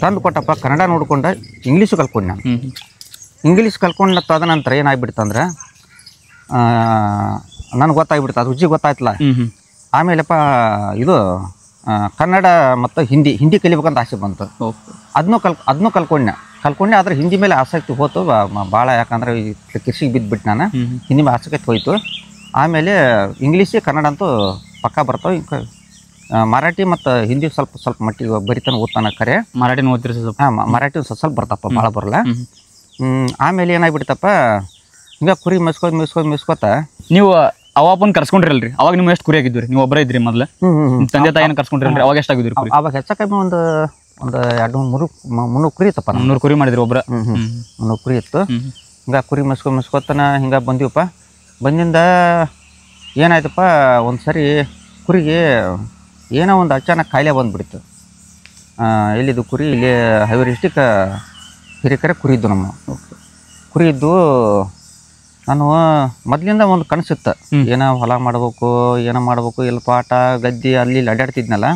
[SPEAKER 1] ತಂದು ಕೊಟ್ಟಪ್ಪ. ಕನ್ನಡ ನೋಡ್ಕೊಂಡು ಇಂಗ್ಲೀಷು ಕಲ್ಕೊಂಡೆ ನಾನು. ಇಂಗ್ಲೀಷ್ ಕಲ್ಕೊಂಡು ತದನಂತರ ಏನಾಗ್ಬಿಡ್ತಂದ್ರೆ ನನಗೆ ಗೊತ್ತಾಗ್ಬಿಡ್ತು, ಅದು ರುಚಿ ಗೊತ್ತಾಯ್ತಲ್ಲ. ಆಮೇಲೆಪ್ಪ ಇದು ಕನ್ನಡ ಮತ್ತು ಹಿಂದಿ ಕಲಿಬೇಕಂತ ಆಸೆ ಬಂತು. ಅದನ್ನೂ ಕಲ್ಕೊಂಡೆ. ಆದ್ರೆ ಹಿಂದಿ ಮೇಲೆ ಆಸಕ್ತಿ ಹೋಯ್ತು ಭಾಳ. ಯಾಕಂದ್ರೆ ಕೃಷಿಗೆ ಬಿದ್ದುಬಿಟ್ಟು ನಾನು ಹಿಂದಿ ಮೇಲೆ ಆಸಕ್ತಿ ಹೋಯ್ತು. ಆಮೇಲೆ ಇಂಗ್ಲೀಷ್ ಕನ್ನಡ ಅಂತೂ ಪಕ್ಕ ಬರ್ತಾವೆ. ಮರಾಠಿ ಮತ್ತು ಹಿಂದಿ ಸ್ವಲ್ಪ ಮಟ್ಟಿಗೆ ಬರಿತಾನೆ ಓದ್ತಾನೆ. ಕರೆ
[SPEAKER 3] ಮರಾಠಿನ ಓದ್ತಿರಿ ಸ್ವಲ್ಪ?
[SPEAKER 1] ಹಾಂ, ಮರಾಠಿ ಸ್ವಲ್ಪ ಬರ್ತಪ್ಪ, ಭಾಳ ಬರಲ್ಲ. ಆಮೇಲೆ ಏನಾಗ್ಬಿಡ್ತಪ್ಪ, ಹಿಂಗೆ ಕುರಿ ಮೆಸ್ಕೋತ ನೀವು
[SPEAKER 3] ಅವಪ್ಪನ ಕರ್ಸ್ಕೊಂಡ್ರಲ್ರಿ? ಅವಾಗ ನೀವು ಎಷ್ಟು ಕುರಿ ಆಗಿದ್ರಿ? ನೀವು ಒಬ್ಬರೇ ಇದ್ರಿ ಮೊದಲು? ತಂದೆ ತಾಯಿನ ಕರ್ಸ್ಕೊಂಡ್ರಲ್ರಿ? ಅವಾಗ ಎಷ್ಟಾಗಿದ್ರಿ?
[SPEAKER 1] ಅವಾಗ ಹೆಚ್ಚಕಮ್ಮಿ ಒಂದು 200-300 ಕುರಿ ಇತ್ತಪ್ಪ.
[SPEAKER 3] 300 ಕುರಿ ಮಾಡಿದ್ರಿ ಒಬ್ಬರ?
[SPEAKER 1] 300 ಕುರಿ ಇತ್ತು. ಹಿಂಗೆ ಕುರಿ ಮೆಸ್ಕೋತನ ಹಿಂಗೆ ಬಂದೀವಪ್ಪ. ಬಂದಿಂದ ಏನಾಯ್ತಪ್ಪ, ಒಂದು ಸರಿ ಕುರಿಗೆ ಏನೋ ಒಂದು ಅಚಾನಕ್ ಕಾಯಿಲೆ ಬಂದುಬಿಡ್ತು. ಎಲ್ಲಿದ್ದು ಕುರಿ ಇಲ್ಲಿ ಹಾವೇರಿ ಡಿಸ್ಟಿಕ್ ಹಿರೇಕೆರೆ ಕುರಿ ಇದ್ದು. ನಮ್ಮ ಕುರಿ ಇದ್ದು. ನಾನು ಮೊದಲಿಂದ ಒಂದು ಕನಸಿತ್ತು, ಏನೋ ಹೊಲ ಮಾಡ್ಬೇಕು, ಎಲ್ಲ ತೋಟ ಗದ್ದೆ ಅಲ್ಲಿ ಇಲ್ಲಿ ಅಡ್ಡಾಡ್ತಿದ್ನಲ್ಲ.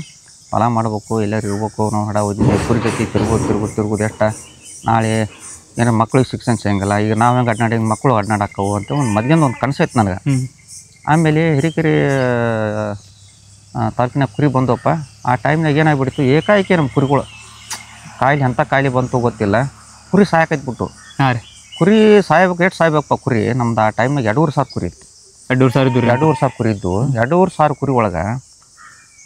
[SPEAKER 1] ಹೊಲ ಮಾಡ್ಬೇಕು, ಎಲ್ಲರೂ ಇರ್ಬೇಕು, ನಾವು ಹಡ ಓದಿದ್ವಿ, ಕುರಿ ಜೊತೆ ತಿರ್ಗೋದು ಎಷ್ಟು ನಾಳೆ ಏನೋ ಮಕ್ಳಿಗೆ ಶಿಕ್ಷಣ ಸಿಗಂಗಿಲ್ಲ. ಈಗ ನಾವು ಹೆಂಗೆ ಅಡ್ನಾಡಿ ಮಕ್ಕಳು ಅಡ್ನಾಡಕ್ಕವು ಅಂತ ಒಂದು ಮೊದಲಿಂದ ಒಂದು ಕನಸೈತೆ ನನಗೆ. ಆಮೇಲೆ ಹಿರೇಕೆರೆ ತಾಲೂಕಿನ ಕುರಿ ಬಂದವಪ್ಪ. ಆ ಟೈಮ್ನಾಗ ಏನಾಗ್ಬಿಡ್ತು, ಏಕಾಏಕಿ ನಮ್ಮ ಕುರಿಗಳು ಕಾಯಿಲೆ ಎಂಥ ಕಾಯಿಲೆ ಬಂತು ಗೊತ್ತಿಲ್ಲ, ಕುರಿ ಸಾಯಕೈತ್ಬಿಟ್ಟು.
[SPEAKER 3] ಹಾಂ ರೀ,
[SPEAKER 1] ಕುರಿ ಸಾಯ್ಬೇಕು. ಎಷ್ಟು ಸಾಯ್ಬೇಕಪ್ಪ ಕುರಿ? ನಮ್ದು ಆ ಟೈಮ್ನಾಗ 2,500 ಕುರಿ ಇತ್ತು. 2,500 ಕುರಿ ಇದ್ದು. 2,500 ಕುರಿ ಒಳಗೆ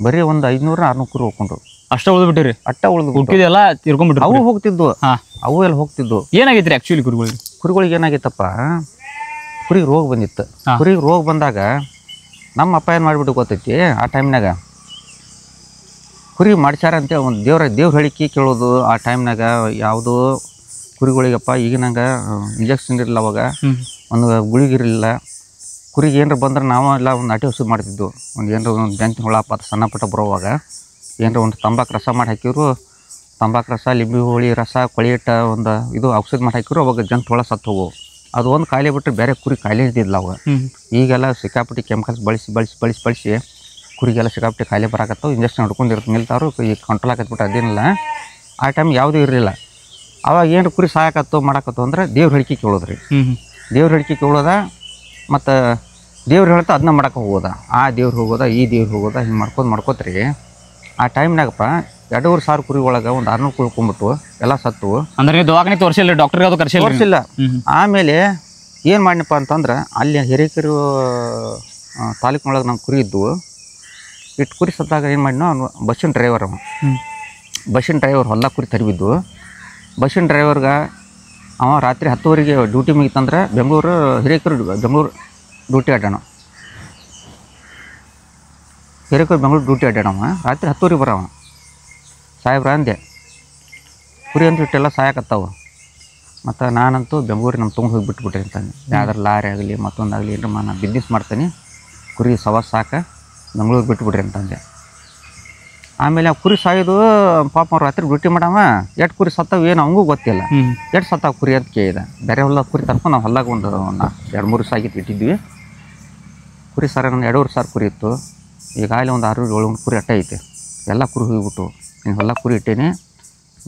[SPEAKER 1] ಬರೀ ಒಂದು 500-600 ಕುರಿ ಹೋಗ್ಕೊಂಡ್ರು.
[SPEAKER 3] ಅಷ್ಟೇ ಉಳಿದ್ಬಿಟ್ಟಿರಿ?
[SPEAKER 1] ಅಷ್ಟೇ ಉಳಿದು
[SPEAKER 3] ಎಲ್ಲ ತಿರ್ಕೊಂಡ್ಬಿಟ್ರು.
[SPEAKER 1] ಅವು ಹೋಗ್ತಿದ್ವು. ಅವು ಎಲ್ಲ ಹೋಗ್ತಿದ್ವು.
[SPEAKER 3] ಏನಾಗೈತ್ರಿ ಆ್ಯಕ್ಚುಲಿ
[SPEAKER 1] ಕುರಿಗಳಿಗೆ ಏನಾಗೈತಪ್ಪ, ಕುರಿಗೆ ರೋಗ ಬಂದಿತ್ತು. ಕುರಿಗೆ ರೋಗ ಬಂದಾಗ ನಮ್ಮ ಅಪ್ಪ ಏನು ಮಾಡಿಬಿಟ್ಟು ಗೊತ್ತೈತಿ, ಆ ಟೈಮ್ನಾಗ ಕುರಿ ಮಾಡ್ಸ್ಯಾರ ಅಂತೇಳಿ ಒಂದು ದೇವ್ರ ಹೇಳಿಕೆ ಕೇಳೋದು. ಆ ಟೈಮ್ನಾಗ ಯಾವುದೋ ಕುರಿಗಳಿಗಪ್ಪ ಈಗಿನಾಗ ಇಂಜೆಕ್ಷನ್ ಇರಲಿಲ್ಲ, ಅವಾಗ ಒಂದು ಗುಳಿಗಿರಲಿಲ್ಲ. ಕುರಿಗೆ ಏನರ ಬಂದ್ರೆ ನಾವೆಲ್ಲ ಒಂದು ನಾಟಿ ಔಷಧಿ ಮಾಡ್ತಿದ್ವು. ಒಂದು ಏನರ ಒಂದು ಜಂತಿನ ಹುಳ ಪಾತ ಸಣ್ಣ ಪುಟ್ಟ ಬರೋವಾಗ ಏನರ ಒಂದು ತಂಬಾಕು ರಸ ಮಾಡಿ ಹಾಕಿದ್ರು. ತಂಬಾಕು ರಸ, ಲಿಂಬೆ ಹುಳಿ ರಸ, ಕೊಳಿಯಿಟ್ಟ ಒಂದು ಇದು ಔಷಧಿ ಮಾಡಿ ಹಾಕಿದ್ರು. ಅವಾಗ ಜಂತು ಹುಳ ಸತ್ತು ಹೋಗು. ಅದು ಒಂದು ಕಾಯಿಲೆ ಬಿಟ್ಟರೆ ಬೇರೆ ಕುರಿ ಕಾಯಿಲೆ ಇದ್ದಿದ್ದಿಲ್ಲ ಅವಾಗ. ಈಗೆಲ್ಲ ಸಿಕ್ಕಾಪಟ್ಟಿ ಕೆಮಿಕಲ್ಸ್ ಬಳಸಿ ಕುರಿಗೆಲ್ಲ ಸಿಕ್ಕಾಪಟ್ಟಿ ಕಾಯಿಲೆ ಬರಾಕತ್ತವು. ಇಂಜೆಕ್ಷನ್ ಹಿಡ್ಕೊಂಡಿರ್ತ ನಿಲ್ತಾರು, ಈಗ ಕಂಟ್ರೋಲ್ ಆಕತ್ಬಿಟ್ಟು ಅದೇನಿಲ್ಲ. ಆ ಟೈಮ್ ಯಾವುದೂ ಇರಲಿಲ್ಲ. ಅವಾಗ ಏನು ಕುರಿ ಸಾಯಕತ್ತು ಮಾಡಾಕತ್ತು ಅಂದ್ರೆ ದೇವ್ರ ಹೇಳಿಕೆ ಕೇಳೋದ್ರಿ. ದೇವ್ರ ಹೇಳಿಕೆ ಕೇಳೋದ, ಮತ್ತು ದೇವ್ರು ಹೇಳ್ತಾ ಅದನ್ನ ಮಾಡಕ್ಕೆ ಹೋಗೋದ. ಆ ದೇವ್ರು ಹೋಗೋದ, ಈ ದೇವ್ರು ಹೋಗೋದ, ಹಿಂಗೆ ಮಾಡ್ಕೋತ್ರಿ. ಆ ಟೈಮ್ನಾಗಪ್ಪ 2,500 ಕುರಿ ಒಳಗೆ ಒಂದು 600 ಕುರಿ ಕೊಂಬಿಟ್ಟು ಎಲ್ಲ ಸತ್ತು.
[SPEAKER 3] ಅಂದ್ರೆ ನೀವು ದವಾಖಾನೆ ತೋರಿಸಿಲ್ಲ, ಡಾಕ್ಟರ್ಗೆ ಅದು
[SPEAKER 1] ತೋರಿಸಿಲ್ಲ. ಆಮೇಲೆ ಏನು ಮಾಡಿನಪ್ಪ ಅಂತಂದ್ರೆ ಅಲ್ಲಿ ಹಿರೇಕೆರೆ ತಾಲೂಕಿನೊಳಗೆ ನಮ್ಮ ಕುರಿ ಇದ್ದು. ಇಟ್ಟು ಕುರಿ ಸತ್ತಾಗ ಏನು ಮಾಡಿನೋ, ಅವ್ನು ಬಸ್ಸಿನ ಡ್ರೈವರ್ ಅವ. ಬಸ್ಸಿನ ಡ್ರೈವರ್ ಹೊಲ ಕುರಿ ತರಿಬಿದ್ದು. ಬಸ್ಸಿನ ಡ್ರೈವರ್ಗೆ ಅವ ರಾತ್ರಿ 10 ಡ್ಯೂಟಿ ಮುಗಿತಂದ್ರೆ ಹಿರೇಕೆರೂರು ಬೆಂಗಳೂರು ಡ್ಯೂಟಿ ಅಡ್ಡಾಣ. ಬೆಂಗಳೂರು ಡ್ಯೂಟಿ ಅಡ್ಡಾಡವ ರಾತ್ರಿ 10 ಬರವ. ಸಾಹೇಬ್ರ ಅಂದೆ ಕುರಿ ಅಂತ ಇಟ್ಟೆಲ್ಲ ಸಾಯಕತ್ತಾವ. ಮತ್ತು ನಾನಂತೂ ಬೆಂಗಳೂರಿಗೆ ನಮ್ಮ ತೊಗೊಂಡು ಹೋಗಿ ಬಿಟ್ಬಿಟ್ರಿ ಅಂತಾನೆ. ಯಾವ್ದಾರು ಲಾರಿ ಆಗಲಿ ಮತ್ತೊಂದಾಗಲಿ ಏನ್ರ ನಾನು ಬಿಸ್ನೆಸ್ ಮಾಡ್ತೀನಿ, ಕುರಿ ಸವಾಸ ಸಾಕ ಬೆಂಗಳೂರಿಗೆ ಬಿಟ್ಬಿಡ್ರಿ ಅಂತಂದೆ. ಆಮೇಲೆ ಆ ಕುರಿ ಸಾಯೋದು ಪಾಪ ಅವ್ರು ರಾತ್ರಿ ಡ್ಯೂಟಿ ಮಾಡವ. ಎಷ್ಟು ಕುರಿ ಸತ್ತಾವ ಏನು ಅವಂಗೂ ಗೊತ್ತಿಲ್ಲ. ಎಷ್ಟು ಸತ್ತಾವ ಕುರಿ ಅಂತ ಕೇಳಿದ. ಬೇರೆ ಹೊಲ್ದಾಗ ಕುರಿ ತರ್ಕೊಂಡು ನಾವು ಹೊಲ್ದಾಗ ಒಂದು 2-3 ಸಾಗಿತ್ತು ಇಟ್ಟಿದ್ವಿ. ಕುರಿ ಸಾರ ನನ್ನ 2,500 ಕುರಿ ಇತ್ತು. ಈಗಾಗಲೇ ಒಂದು 600-700 ಕುರಿ ಅಟ್ಟ ಐತೆ. ಎಲ್ಲ ಕುರಿ ಹೋಗಿಬಿಟ್ಟು ನೀನು ಹೊಲ ಕುರಿ ಇಟ್ಟೇನೆ,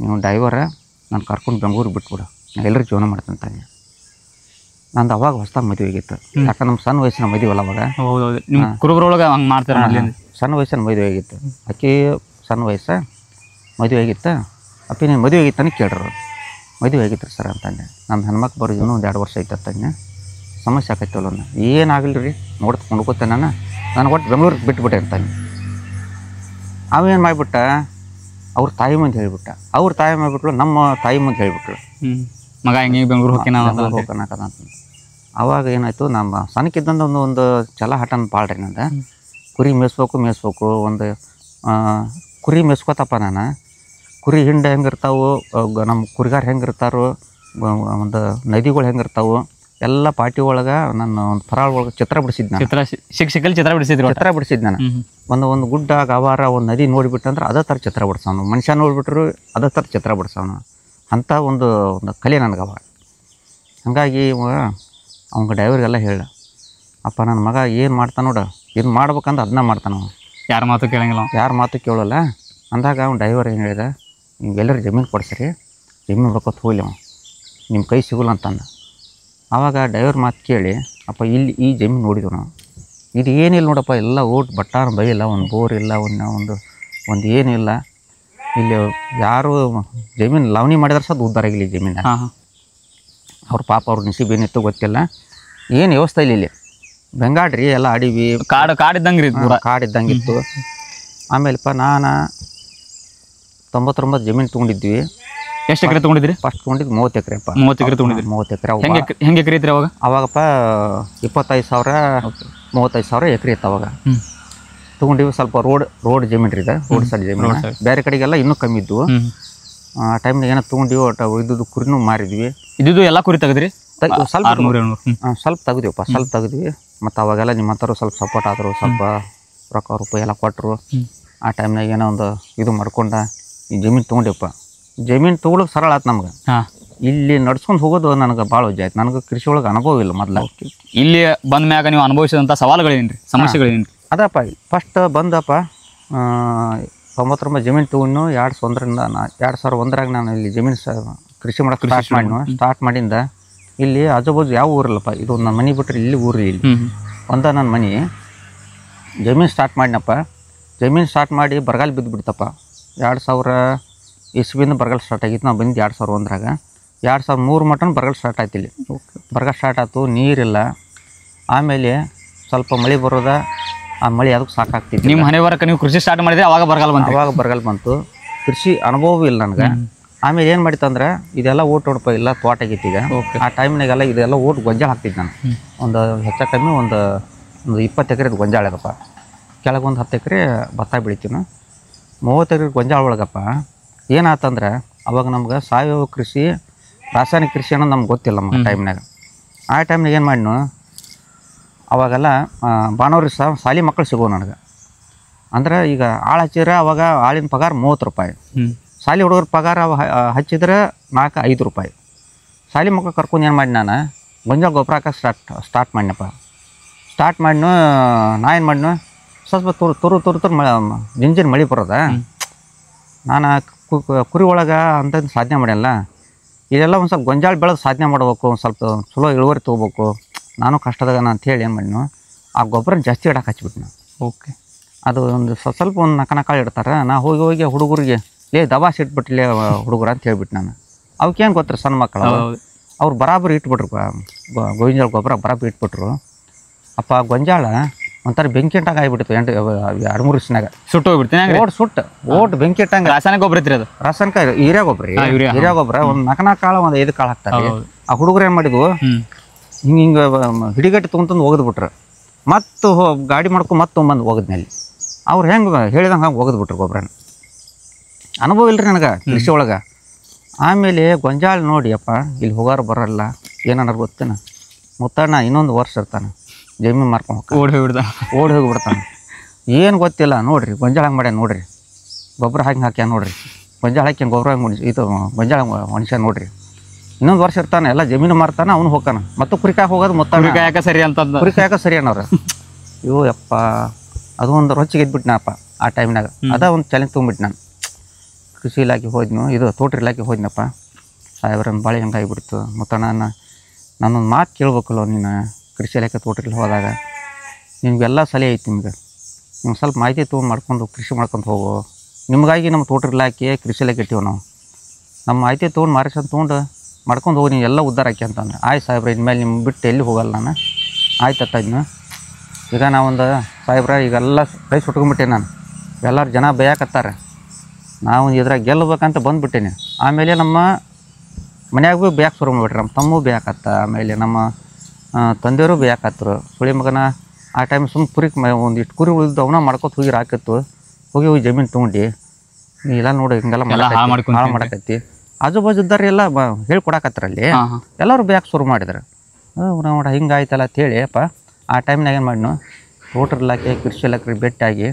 [SPEAKER 1] ನೀವು ಡ್ರೈವರ ನಾನು ಕರ್ಕೊಂಡು ಬೆಂಗಳೂರಿಗೆ ಬಿಟ್ಬಿಡು, ನಾನು ಎಲ್ಲರೂ ಜೀವನ ಮಾಡ್ತಂತಾನೆ. ನಂದು ಅವಾಗ ಹೊಸ್ದಾಗ ಮದುವೆ ಆಗಿತ್ತು. ಯಾಕಂದ್ರೆ ನಮ್ಮ ಸಣ್ಣ ವಯಸ್ಸಿನ ಮದುವೆ ಅಲ್ಲ ಅವಾಗ.
[SPEAKER 3] ಹೌದೌದು, ನಿಮ್ಮ ಕುರುಬರೊಳಗೆ ಹಂಗೆ ಮಾಡ್ತಾರೆ.
[SPEAKER 1] ಸಣ್ಣ ವಯಸ್ಸಿನ ಮದುವೆ ಆಗಿತ್ತು. ಆಕೆ ಸಣ್ಣ ವಯಸ್ಸು ಮದುವೆ ಆಗಿತ್ತು. ಅಪ್ಪಿ ನೀನು ಮದುವೆ ಆಗಿತ್ತಾನೆ ಕೇಳ್ರು. ಮದುವೆ ಆಗಿತ್ತು ಸರ್ ಅಂತಂದೆ. ನಮ್ಮ ಹೆಣ್ಮಕ್ಳು ಬರೋದು ಇನ್ನೂ ಒಂದು 2 ವರ್ಷ ಐತೆ ಅಂತಂದೆ. ಸಮಸ್ಯೆ ಆಕೈತಲ್ಲ ಏನಾಗಲಿ ರೀ ನೋಡ್ಕೊತೆ ನಾನು ಒಟ್ಟು ಬೆಂಗಳೂರಿಗೆ ಬಿಟ್ಬಿಟ್ಟೆ ಅಂತಾನೆ. ಅವೇನು ಮಾಡಿಬಿಟ್ಟ, ಅವ್ರ ತಾಯಿ ಮುಂದೆ ಹೇಳಿಬಿಟ್ಟ. ಅವ್ರ ತಾಯಿ ಮಾಡಿಬಿಟ್ಲು, ನಮ್ಮ ತಾಯಿ ಮುಂದೆ ಹೇಳಿಬಿಟ್ಳು
[SPEAKER 3] ಮಗ ಹಿಂಗೆ ಬೆಂಗಳೂರು
[SPEAKER 1] ಹೋಗ್ಕನಕದ ಅಂತ. ಅವಾಗ ಏನಾಯಿತು, ನಮ್ಮ ಸಣ್ಣಕ್ಕಿದ್ದಂದು ಒಂದು ಛಲ ಹಠನ ಭಾಳ ರೀ ನಂದು. ಕುರಿ ಮೇಯಿಸ್ಬೇಕು. ಒಂದು ಕುರಿ ಮೇಯಿಸ್ಕೋತಪ್ಪ ನಾನು. ಕುರಿ ಹಿಂಡು ಹೆಂಗಿರ್ತಾವೆ, ನಮ್ಮ ಕುರಿಗಾರ ಹೆಂಗಿರ್ತಾರೋ, ಒಂದು ನದಿಗಳು ಹೆಂಗಿರ್ತಾವೆ ಎಲ್ಲ ಪಾಟಿ ಒಳಗೆ ನಾನು ಒಂದು ಫರಾಳ ಒಳಗೆ ಚಿತ್ರ ಬಿಡಿಸಿದ್ದು.
[SPEAKER 3] ಚಿತ್ರ
[SPEAKER 1] ಬಿಡಿಸಿದ್ದು ನಾನು. ಒಂದು ಗುಡ್ಡ ಗವಾರ ಒಂದು ನದಿ ನೋಡಿಬಿಟ್ಟಂದ್ರೆ ಅದೇ ಥರ ಚಿತ್ರ ಬಿಡ್ಸವನು. ಮನುಷ್ಯ ನೋಡಿಬಿಟ್ರು ಅದೇ ಥರ ಚಿತ್ರ ಬಿಡ್ಸವನು. ಅಂಥ ಒಂದು ಕಲೆ ನನಗೆ ಅವಾಗ. ಹಾಗಾಗಿ ಅವ್ಗೆ ಡ್ರೈವರ್ಗೆಲ್ಲ ಹೇಳ, ಅಪ್ಪ ನನ್ನ ಮಗ ಏನು ಮಾಡ್ತಾನೆ ನೋಡು, ಇದು ಮಾಡ್ಬೇಕಂದ್ರೆ ಅದನ್ನ ಮಾಡ್ತಾನೆ.
[SPEAKER 3] ಯಾರ ಮಾತು ಕೇಳಂಗಿಲ್ಲ,
[SPEAKER 1] ಯಾರ ಮಾತು ಕೇಳೋಲ್ಲ. ಅಂದಾಗ ಅವ್ನು ಡ್ರೈವರ್ ಏನು ಹೇಳಿದ, ನಿಮ್ಗೆಲ್ಲರೂ ಜಮೀನು ಕೊಡ್ಸಿರಿ, ಜಮೀನು ಹುಡ್ಕೊತ ಹೋಗ್ಲಿ ಅವ, ನಿಮ್ಮ ಕೈ ಸಿಗೋಲ್ಲ ಅಂತಂದ. ಆವಾಗ ಡ್ರೈವರ್ ಮಾತು ಕೇಳಿ, ಅಪ್ಪ ಇಲ್ಲಿ ಈ ಜಮೀನು ನೋಡಿದ್ವು ನಾವು, ಇದು ಏನಿಲ್ಲ ನೋಡಪ್ಪ, ಎಲ್ಲ ಓಟ್ ಬಟ್ಟಾನ ಬೈಯಿಲ್ಲ, ಒಂದು ಬೋರ್ ಇಲ್ಲ, ಒಂದು ಏನಿಲ್ಲ. ಇಲ್ಲಿ ಯಾರು ಜಮೀನು ಲಾವಣಿ ಮಾಡಿದ್ರೆ ಸಹ ಉದ್ದಾರಾಗಿಲ್ಲ ಈ ಜಮೀನು. ಅವ್ರ ಪಾಪ ಅವ್ರ ನಸೀಬ್ ಏನಿತ್ತು ಗೊತ್ತಿಲ್ಲ. ಏನು ವ್ಯವಸ್ಥೆ ಇಲ್ಲ ಇಲ್ಲಿ. ಬೆಂಗಾಡ್ರಿ ಎಲ್ಲ ಅಡಿವಿ ಕಾಡಿದ್ದಂಗಿತ್ತು. ಆಮೇಲೆಪ್ಪ ನಾನು 99 ಜಮೀನು ತೊಗೊಂಡಿದ್ವಿ.
[SPEAKER 3] ಎಷ್ಟು ಎಕರೆ ತೊಗೊಂಡಿದ್ರಿ?
[SPEAKER 1] ಫಸ್ಟ್ ತೊಗೊಂಡಿದ್ದು 30 ಎಕರೆ.
[SPEAKER 3] 30 ಎಕರೆ ತೊಗೊಂಡಿದ್ರಿ?
[SPEAKER 1] 30 ಎಕರೆ.
[SPEAKER 3] ಹೆಂಗೆ ಎಕರೆ ಇತ್ತು ಅವಾಗ?
[SPEAKER 1] ಅವಾಗಪ್ಪ 25,000 35,000 ಎಕರೆ ಇತ್ತು ಅವಾಗ. ತೊಗೊಂಡಿವಿ. ಸ್ವಲ್ಪ ರೋಡ್ ಜಮೀನು ಇದೆ, ರೋಡ್ ಸೈಡ್ ಜಮೀನು. ಬೇರೆ ಕಡೆಗೆಲ್ಲ ಇನ್ನೂ ಕಮ್ಮಿ ಇದ್ವು. ಆ ಟೈಮ್ನಾಗ ಏನೋ ತೊಗೊಂಡಿವಿ. ಒಟ್ಟು ಇದ್ದು ಕುರಿನೂ ಮಾರಿದ್ವಿ.
[SPEAKER 3] ಇದು ಎಲ್ಲ ಕುರಿ ತೆಗೆದ್ರಿ?
[SPEAKER 1] ಸ್ವಲ್ಪ ತೆಗ್ದಿವಪ್ಪ, ಸ್ವಲ್ಪ ತೆಗ್ದ್ವಿ. ಮತ್ತು ಅವಾಗೆಲ್ಲ ನಿಮ್ಮ ಹತ್ರ ಸ್ವಲ್ಪ ಸಪೋರ್ಟ್ ಆದರು, ಸ್ವಲ್ಪ ರೊಕ್ಕ ರೂಪಾಯಿ ಎಲ್ಲ ಕೊಟ್ಟರು. ಆ ಟೈಮ್ನಾಗ ಏನೋ ಒಂದು ಇದು ಮಾಡ್ಕೊಂಡ ಈ ಜಮೀನು ತೊಗೊಂಡಿವಪ್ಪ. ಜಮೀನು ತೊಗೊಳಕ್ಕೆ ಸರಳ ಆಯ್ತು ನಮ್ಗೆ. ಇಲ್ಲಿ ನಡ್ಸ್ಕೊಂಡು ಹೋಗೋದು ನನಗೆ ಭಾಳ ವಜ್ಜೆ ಆಯ್ತು. ನನಗೆ ಕೃಷಿ ಒಳಗೆ ಅನುಭವ ಇಲ್ಲ ಮೊದಲು.
[SPEAKER 3] ಇಲ್ಲಿ ಬಂದ ಮ್ಯಾಗ ನೀವು ಅನುಭವಿಸಿದಂಥ ಸವಾಲುಗಳೇನು, ಸಮಸ್ಯೆಗಳೇನು?
[SPEAKER 1] ಅದಪ್ಪ ಫಸ್ಟ್ ಬಂದಪ್ಪ 99 ಜಮೀನು ತೊಗೊಂಡು 2001ರಾಗ ನಾನು ಇಲ್ಲಿ ಜಮೀನು ಕೃಷಿ ಮಾಡೋಕ್ಕೆ ಸ್ಟಾರ್ಟ್ ಮಾಡಿಂದ ಇಲ್ಲಿ ಆಜುಬಾಜು ಯಾವ ಊರಿಲ್ಲಪ್ಪ. ಇದು ನನ್ನ ಮನೆ ಬಿಟ್ಟರೆ ಇಲ್ಲಿ ಊರು ಇಲ್ಲಿ ನನ್ನ ಮನೆ. ಜಮೀನು ಸ್ಟಾರ್ಟ್ ಮಾಡಿನಪ್ಪ. ಜಮೀನು ಸ್ಟಾರ್ಟ್ ಮಾಡಿ ಬರಗಾಲ ಬಿದ್ದುಬಿಡ್ತಪ್ಪ. 2000 ಇಸ್ವಿಯಿಂದ ಬರಗಾಲ ಸ್ಟಾರ್ಟ್ ಆಗಿತ್ತು. ನಾವು ಬಂದು 2001ರಾಗ 2003 ಮಟನ್ ಬರಗಾಲ ಸ್ಟಾರ್ಟ್ ಆಯ್ತು ಇಲ್ಲಿ. ಬರಗಾಲ ಸ್ಟಾರ್ಟ್ ಆಯ್ತು, ನೀರಿಲ್ಲ. ಆಮೇಲೆ ಸ್ವಲ್ಪ ಮಳೆ ಬರೋದ, ಆ ಮಳೆ ಅದಕ್ಕೆ ಸಾಕಾಗ್ತಿತ್ತು.
[SPEAKER 3] ನಿಮ್ಮ ಮನೆ ಬರಕ್ಕೆ ನೀವು ಕೃಷಿ ಸ್ಟಾರ್ಟ್ ಮಾಡಿದ್ರೆ ಅವಾಗ ಬರಗಾಲ ಬಂತು. ಕೃಷಿ ಅನುಭವ ಇಲ್ಲ ನನಗೆ. ಆಮೇಲೆ ಏನು ಮಾಡಿತ್ತಂದ್ರೆ ಇದೆಲ್ಲ ಓಟ್ ನೋಡಪ್ಪ, ಎಲ್ಲ ತೋಟ ಆಗೈತಿ ಈಗ. ಆ ಟೈಮ್ನಾಗೆಲ್ಲ ಇದೆಲ್ಲ ಓಟ್ ಗೊಂಜಾಳ ಹಾಕ್ತಿದ್ದು ನಾನು. ಒಂದು ಹೆಚ್ಚು ಕಮ್ಮಿ ಒಂದು 20 ಎಕರೆ ಗೊಂಜಾಳ ಅದಪ್ಪ. ಕೆಳಗೊಂದು 10 ಎಕರೆ ಭತ್ತ ಬೆಳಿತೀವಿ. 30 ಎಕರೆ ಗೊಂಜಾಳ ಒಳಗಪ್ಪ ಏನಾಯ್ತಂದ್ರೆ ಅವಾಗ ನಮ್ಗೆ ಸಾವಯವ ಕೃಷಿ ರಾಸಾಯನಿಕ ಕೃಷಿ ಅನ್ನೋದು ನಮ್ಗೆ ಗೊತ್ತಿಲ್ಲ ನಮ್ಮ ಟೈಮ್ನಾಗ. ಆ ಟೈಮ್ನಾಗ ಏನು ಮಾಡಿನು, ಅವಾಗೆಲ್ಲ ಬಾಣವ್ರಿಗೆ ಸಾಲಿ ಮಕ್ಕಳು ಸಿಗೋ ನನಗೆ. ಅಂದ್ರೆ ಈಗ ಆಳು ಹಚ್ಚಿದ್ರೆ ಅವಾಗ ಆಳಿನ ಪಗಾರ 30 ರೂಪಾಯಿ. ಶಾಲೆ ಹುಡುಗರ ಪಗಾರ ಹಚ್ಚಿದ್ರೆ 4-5 ರೂಪಾಯಿ. ಶಾಲೆ ಮಕ್ಕಳು ಕರ್ಕೊಂಡು ಏನು ಮಾಡಿ ನಾನು ಗೊಂಜಾಳ ಗೊಬ್ಬರ ಹಾಕಕ್ಕೆ ಸ್ಟಾರ್ಟ್ ಮಾಡಿನಪ್ಪ. ಸ್ಟಾರ್ಟ್ ಮಾಡಿನು. ನಾ ಏನು ಮಾಡಿನು, ಸ್ವಲ್ಪ ತುರು ಜಿಂಜಿನ ಮಳೆ ಬರೋದ. ನಾನು ಕುರಿ ಒಳಗೆ ಅಂಥದ್ದು ಸಾಧನೆ ಮಾಡ್ಯಲ್ಲ. ಇದೆಲ್ಲ ಒಂದು ಸ್ವಲ್ಪ ಗೊಂಜಾಳ ಬೆಳೆದು ಸಾಧನೆ ಮಾಡ್ಬೇಕು, ಒಂದು ಸ್ವಲ್ಪ ಚಲೋ ಇಳುವರಿ ತೊಗೋಬೇಕು, ನಾನು ಕಷ್ಟದಾಗ ಅಂಥೇಳಿ ಏನು ಮಾಡಿನು, ಆ ಗೊಬ್ಬರ ಜಾಸ್ತಿ ಇಡಕ್ಕೆ ಹಚ್ಬಿಟ್ಟು. ಓಕೆ.
[SPEAKER 1] ಅದು ಒಂದು ಸ್ವಲ್ಪ ಒಂದು ನಕಾಳು ಇಡ್ತಾರೆ. ನಾ ಹೋಗಿ ಹುಡುಗರಿಗೆ ದಬಾಸಿ ಇಟ್ಬಿಟ್ಲೆ ಹುಡುಗರು ಅಂತ ಹೇಳ್ಬಿಟ್ಟು ನಾನು. ಅವಕ್ಕೇನು ಗೊತ್ತರ ಸಣ್ಣ ಮಕ್ಕಳು, ಅವ್ರು ಬರಾಬರಿ ಇಟ್ಬಿಟ್ರು ಗೊಂಜಾಳ ಗೊಬ್ಬರ ಬರಾಬರಿ ಇಟ್ಬಿಟ್ರು. ಅಪ್ಪ ಗೊಂಜಾಳ ಒಂಥರ ಬೆಂಕಿ ಇಟ್ಟಂಗೆ ಆಗಿಬಿಡ್ತು 2-3 ವರ್ಷನಾಗ
[SPEAKER 3] ಸುಟ್ಟು ಹೋಗ್ಬಿಡ್ತೀನಿ
[SPEAKER 1] ಓಟ್ ಬೆಂಕಿ ಇಟ್ಟಂಗೆ.
[SPEAKER 3] ರಾಸಾಯನಿಕ ಗೊಬ್ಬರ ಐತ್ರಿ ಅದು?
[SPEAKER 1] ರಾಸಾಯನಿಕ ಹಿರಿಯ ಗೊಬ್ಬರ ಹಿರಿಯ ಗೊಬ್ಬರ ಒಂದು 4 ಕಾಳು ಒಂದು 5 ಕಾಳು ಹಾಕ್ತಾರೆ. ಆ ಹುಡುಗರು ಏನು ಮಾಡಿದ್ವು ಹಿಂಗೆ ಹಿಡಿಗಟ್ಟಿ ತೊಗೊಂತಂದು ಒಗದ್ಬಿಟ್ರು. ಮತ್ತು ಗಾಡಿ ಮಾಡ್ಕೊಂಡು ಮತ್ತೆ ತೊಗೊಂಬಂದು ಒಗದ್ನಲ್ಲಿ ಅವ್ರು ಹೆಂಗೆ ಹೇಳಿದಂಗೆ ಹಂಗೆ ಒಗದ್ಬಿಟ್ರು ಗೊಬ್ಬರನ. ಅನುಭವ ಇಲ್ರಿ ನನಗೆ ಕೃಷಿ ಒಳಗೆ. ಆಮೇಲೆ ಗೊಂಜಾಳ ನೋಡಿ ಅಪ್ಪ ಇಲ್ಲಿ ಹೋಗಾರು ಬರಲ್ಲ ಏನಾರು ಗೊತ್ತೇನ ಮುತ್ತಣ್ಣ ಇನ್ನೊಂದು ವರ್ಷ ಇರ್ತಾನೆ ಜಮೀನು ಮಾರ್ಕೊಂಡು ಓಡಿ ಹೋಗಿಬಿಡ್ತಾನೆ. ಏನು ಗೊತ್ತಿಲ್ಲ ನೋಡ್ರಿ ಗೊಂಜಾಳ ಹಂಗೆ ಮಾಡ್ಯಾನ ನೋಡ್ರಿ, ಗೊಬ್ಬರ ಹಾಕ್ಯಾನ ನೋಡ್ರಿ, ಗೊಂಜಾಳ ಹಾಕ್ಯಾನ ಗೊಬ್ಬರ ಹಂಗೆ ಇದು ಗೊಂಜಾಳ ಮನುಷ್ಯ ನೋಡ್ರಿ. ಇನ್ನೊಂದು ವರ್ಷ ಇರ್ತಾನೆ ಎಲ್ಲ ಜಮೀನು ಮಾರ್ತಾನೆ ಅವ್ನು ಹೋಗ್ತಾನೆ. ಮತ್ತು ಕುರಿಕಾಯಿ ಹೋಗೋದು ಮುತ್ತಣ್ಣ
[SPEAKER 3] ಯಾಕೆ ಸರಿ ಅಂತ
[SPEAKER 1] ಕುರಿಕಾಯಕ ಸರಿ ಅನ್ನೋರು. ಅಯ್ಯೋ ಯಪ್ಪ ಅದು ಒಂದು ರೊಚ್ಚಿಗೆ ಇದ್ಬಿಟ್ನಪ್ಪ ಆ ಟೈಮ್ನಾಗ. ಅದ ಒಂದು ಚಾಲೆಂಜ್ ತೊಗೊಂಬಿಟ್ಟು ನಾನು ಕೃಷಿ ಇಲಾಖೆ ಹೋದ್ನು, ಇದು ತೋಟದ ಇಲಾಖೆ ಹೋದ್ನಪ್ಪ. ಸಾಹೇಬ್ರನ್ನ ಭಾಳ ಹೆಂಗಾಗಿಬಿಡ್ತು ಮುತ್ತಣ್ಣ. ನಾನೊಂದು ಮಾತು ಕೇಳ್ಬೇಕಲ್ಲ ನೀನು ಕೃಷಿ ಇಲಾಖೆ ತೋಟದಲ್ಲಿ ಹೋದಾಗ, ನಿಮಗೆಲ್ಲ ಸಲಹೆ ಐತಿ ನಿಮ್ಗೆ, ನಿಮ್ಗೆ ಸ್ವಲ್ಪ ಮಾಹಿತಿ ತೊಗೊಂಡು ಮಾಡ್ಕೊಂಡು ಕೃಷಿ ಮಾಡ್ಕೊಂಡು ಹೋಗು. ನಿಮಗಾಗಿ ನಮ್ಮ ತೋಟದ ಇಲಾಖೆ ಕೃಷಿ ಇಲಾಖೆ ಇಟ್ಟಿವಿ ನಾವು. ನಮ್ಮ ಮಾಹಿತಿ ತೊಗೊಂಡು ಮಾರ್ಕೊಂಡು ತೊಗೊಂಡು ಮಾಡ್ಕೊಂಡು ಹೋಗಿ ನೀವು ಎಲ್ಲ ಉದ್ಧಾರ ಹಾಕಿ ಅಂತಂದ್ರೆ. ಆಯ್ತು ಸಾಹೇಬ್ರ ಇನ್ಮೇಲೆ ನಿಮ್ಮ ಬಿಟ್ಟು ಎಲ್ಲಿ ಹೋಗಲ್ಲ ನಾನು. ಆಯ್ತು ಇನ್ನು ಈಗ ನಾವೊಂದು ಸಾಹೇಬ್ರ ಈಗೆಲ್ಲ ಕೈ ಸುಟ್ಕೊಂಡ್ಬಿಟ್ಟೆ ನಾನು. ಎಲ್ಲರೂ ಜನ ಬೇಯಾಕತ್ತಾರೆ, ನಾವು ಇದ್ರಾಗ ಗೆಲ್ಲಬೇಕಂತ ಬಂದುಬಿಟ್ಟೇನೆ. ಆಮೇಲೆ ನಮ್ಮ ಮನ್ಯಾಗೂ ಬೇಯಕ್ಕೆ ಶುರು ಮಾಡಿಬಿಟ್ರೆ, ನಮ್ಮ ತಮ್ಮೂ ಬೇಯಾಕತ್ತ, ಆಮೇಲೆ ನಮ್ಮ ತಂದೆಯವರು ಬೇಯಾಕತ್ತರು. ಸುಳಿ ಮಗನ ಆ ಟೈಮ್ ಸುಮ್ಮನೆ ಒಂದಿಷ್ಟು ಕುರಿ ಉಳಿದು ಅವನ ಮಾಡ್ಕೊತ ಹೋಗಿ ಹಾಕಿತ್ತು. ಹೋಗಿ ಜಮೀನು ತೊಗೊಂಡು ಇಲ್ಲ ನೋಡಿ ಹಿಂಗೆಲ್ಲ ಹಾಳು ಮಾಡಕತ್ತಿ. ಆಜು ಬಾಜು ಇದ್ದಾರೆ ಎಲ್ಲ ಹೇಳ್ಕೊಡಕತ್ತರಲ್ಲಿ ಎಲ್ಲರೂ ಬೇಯಕ್ಕೆ ಶುರು ಮಾಡಿದ್ರು. ನೋಡ ಹಿಂಗೆ ಆಯ್ತಲ್ಲ ಅಂತೇಳಿ ಅಪ್ಪ ಆ ಟೈಮ್ನಾಗ ಏನು ಮಾಡಿನು ತೋಟದ ಇಲಾಖೆ ಕೃಷಿ ಇಲಾಖೆ ಭೇಟಿಯಾಗಿ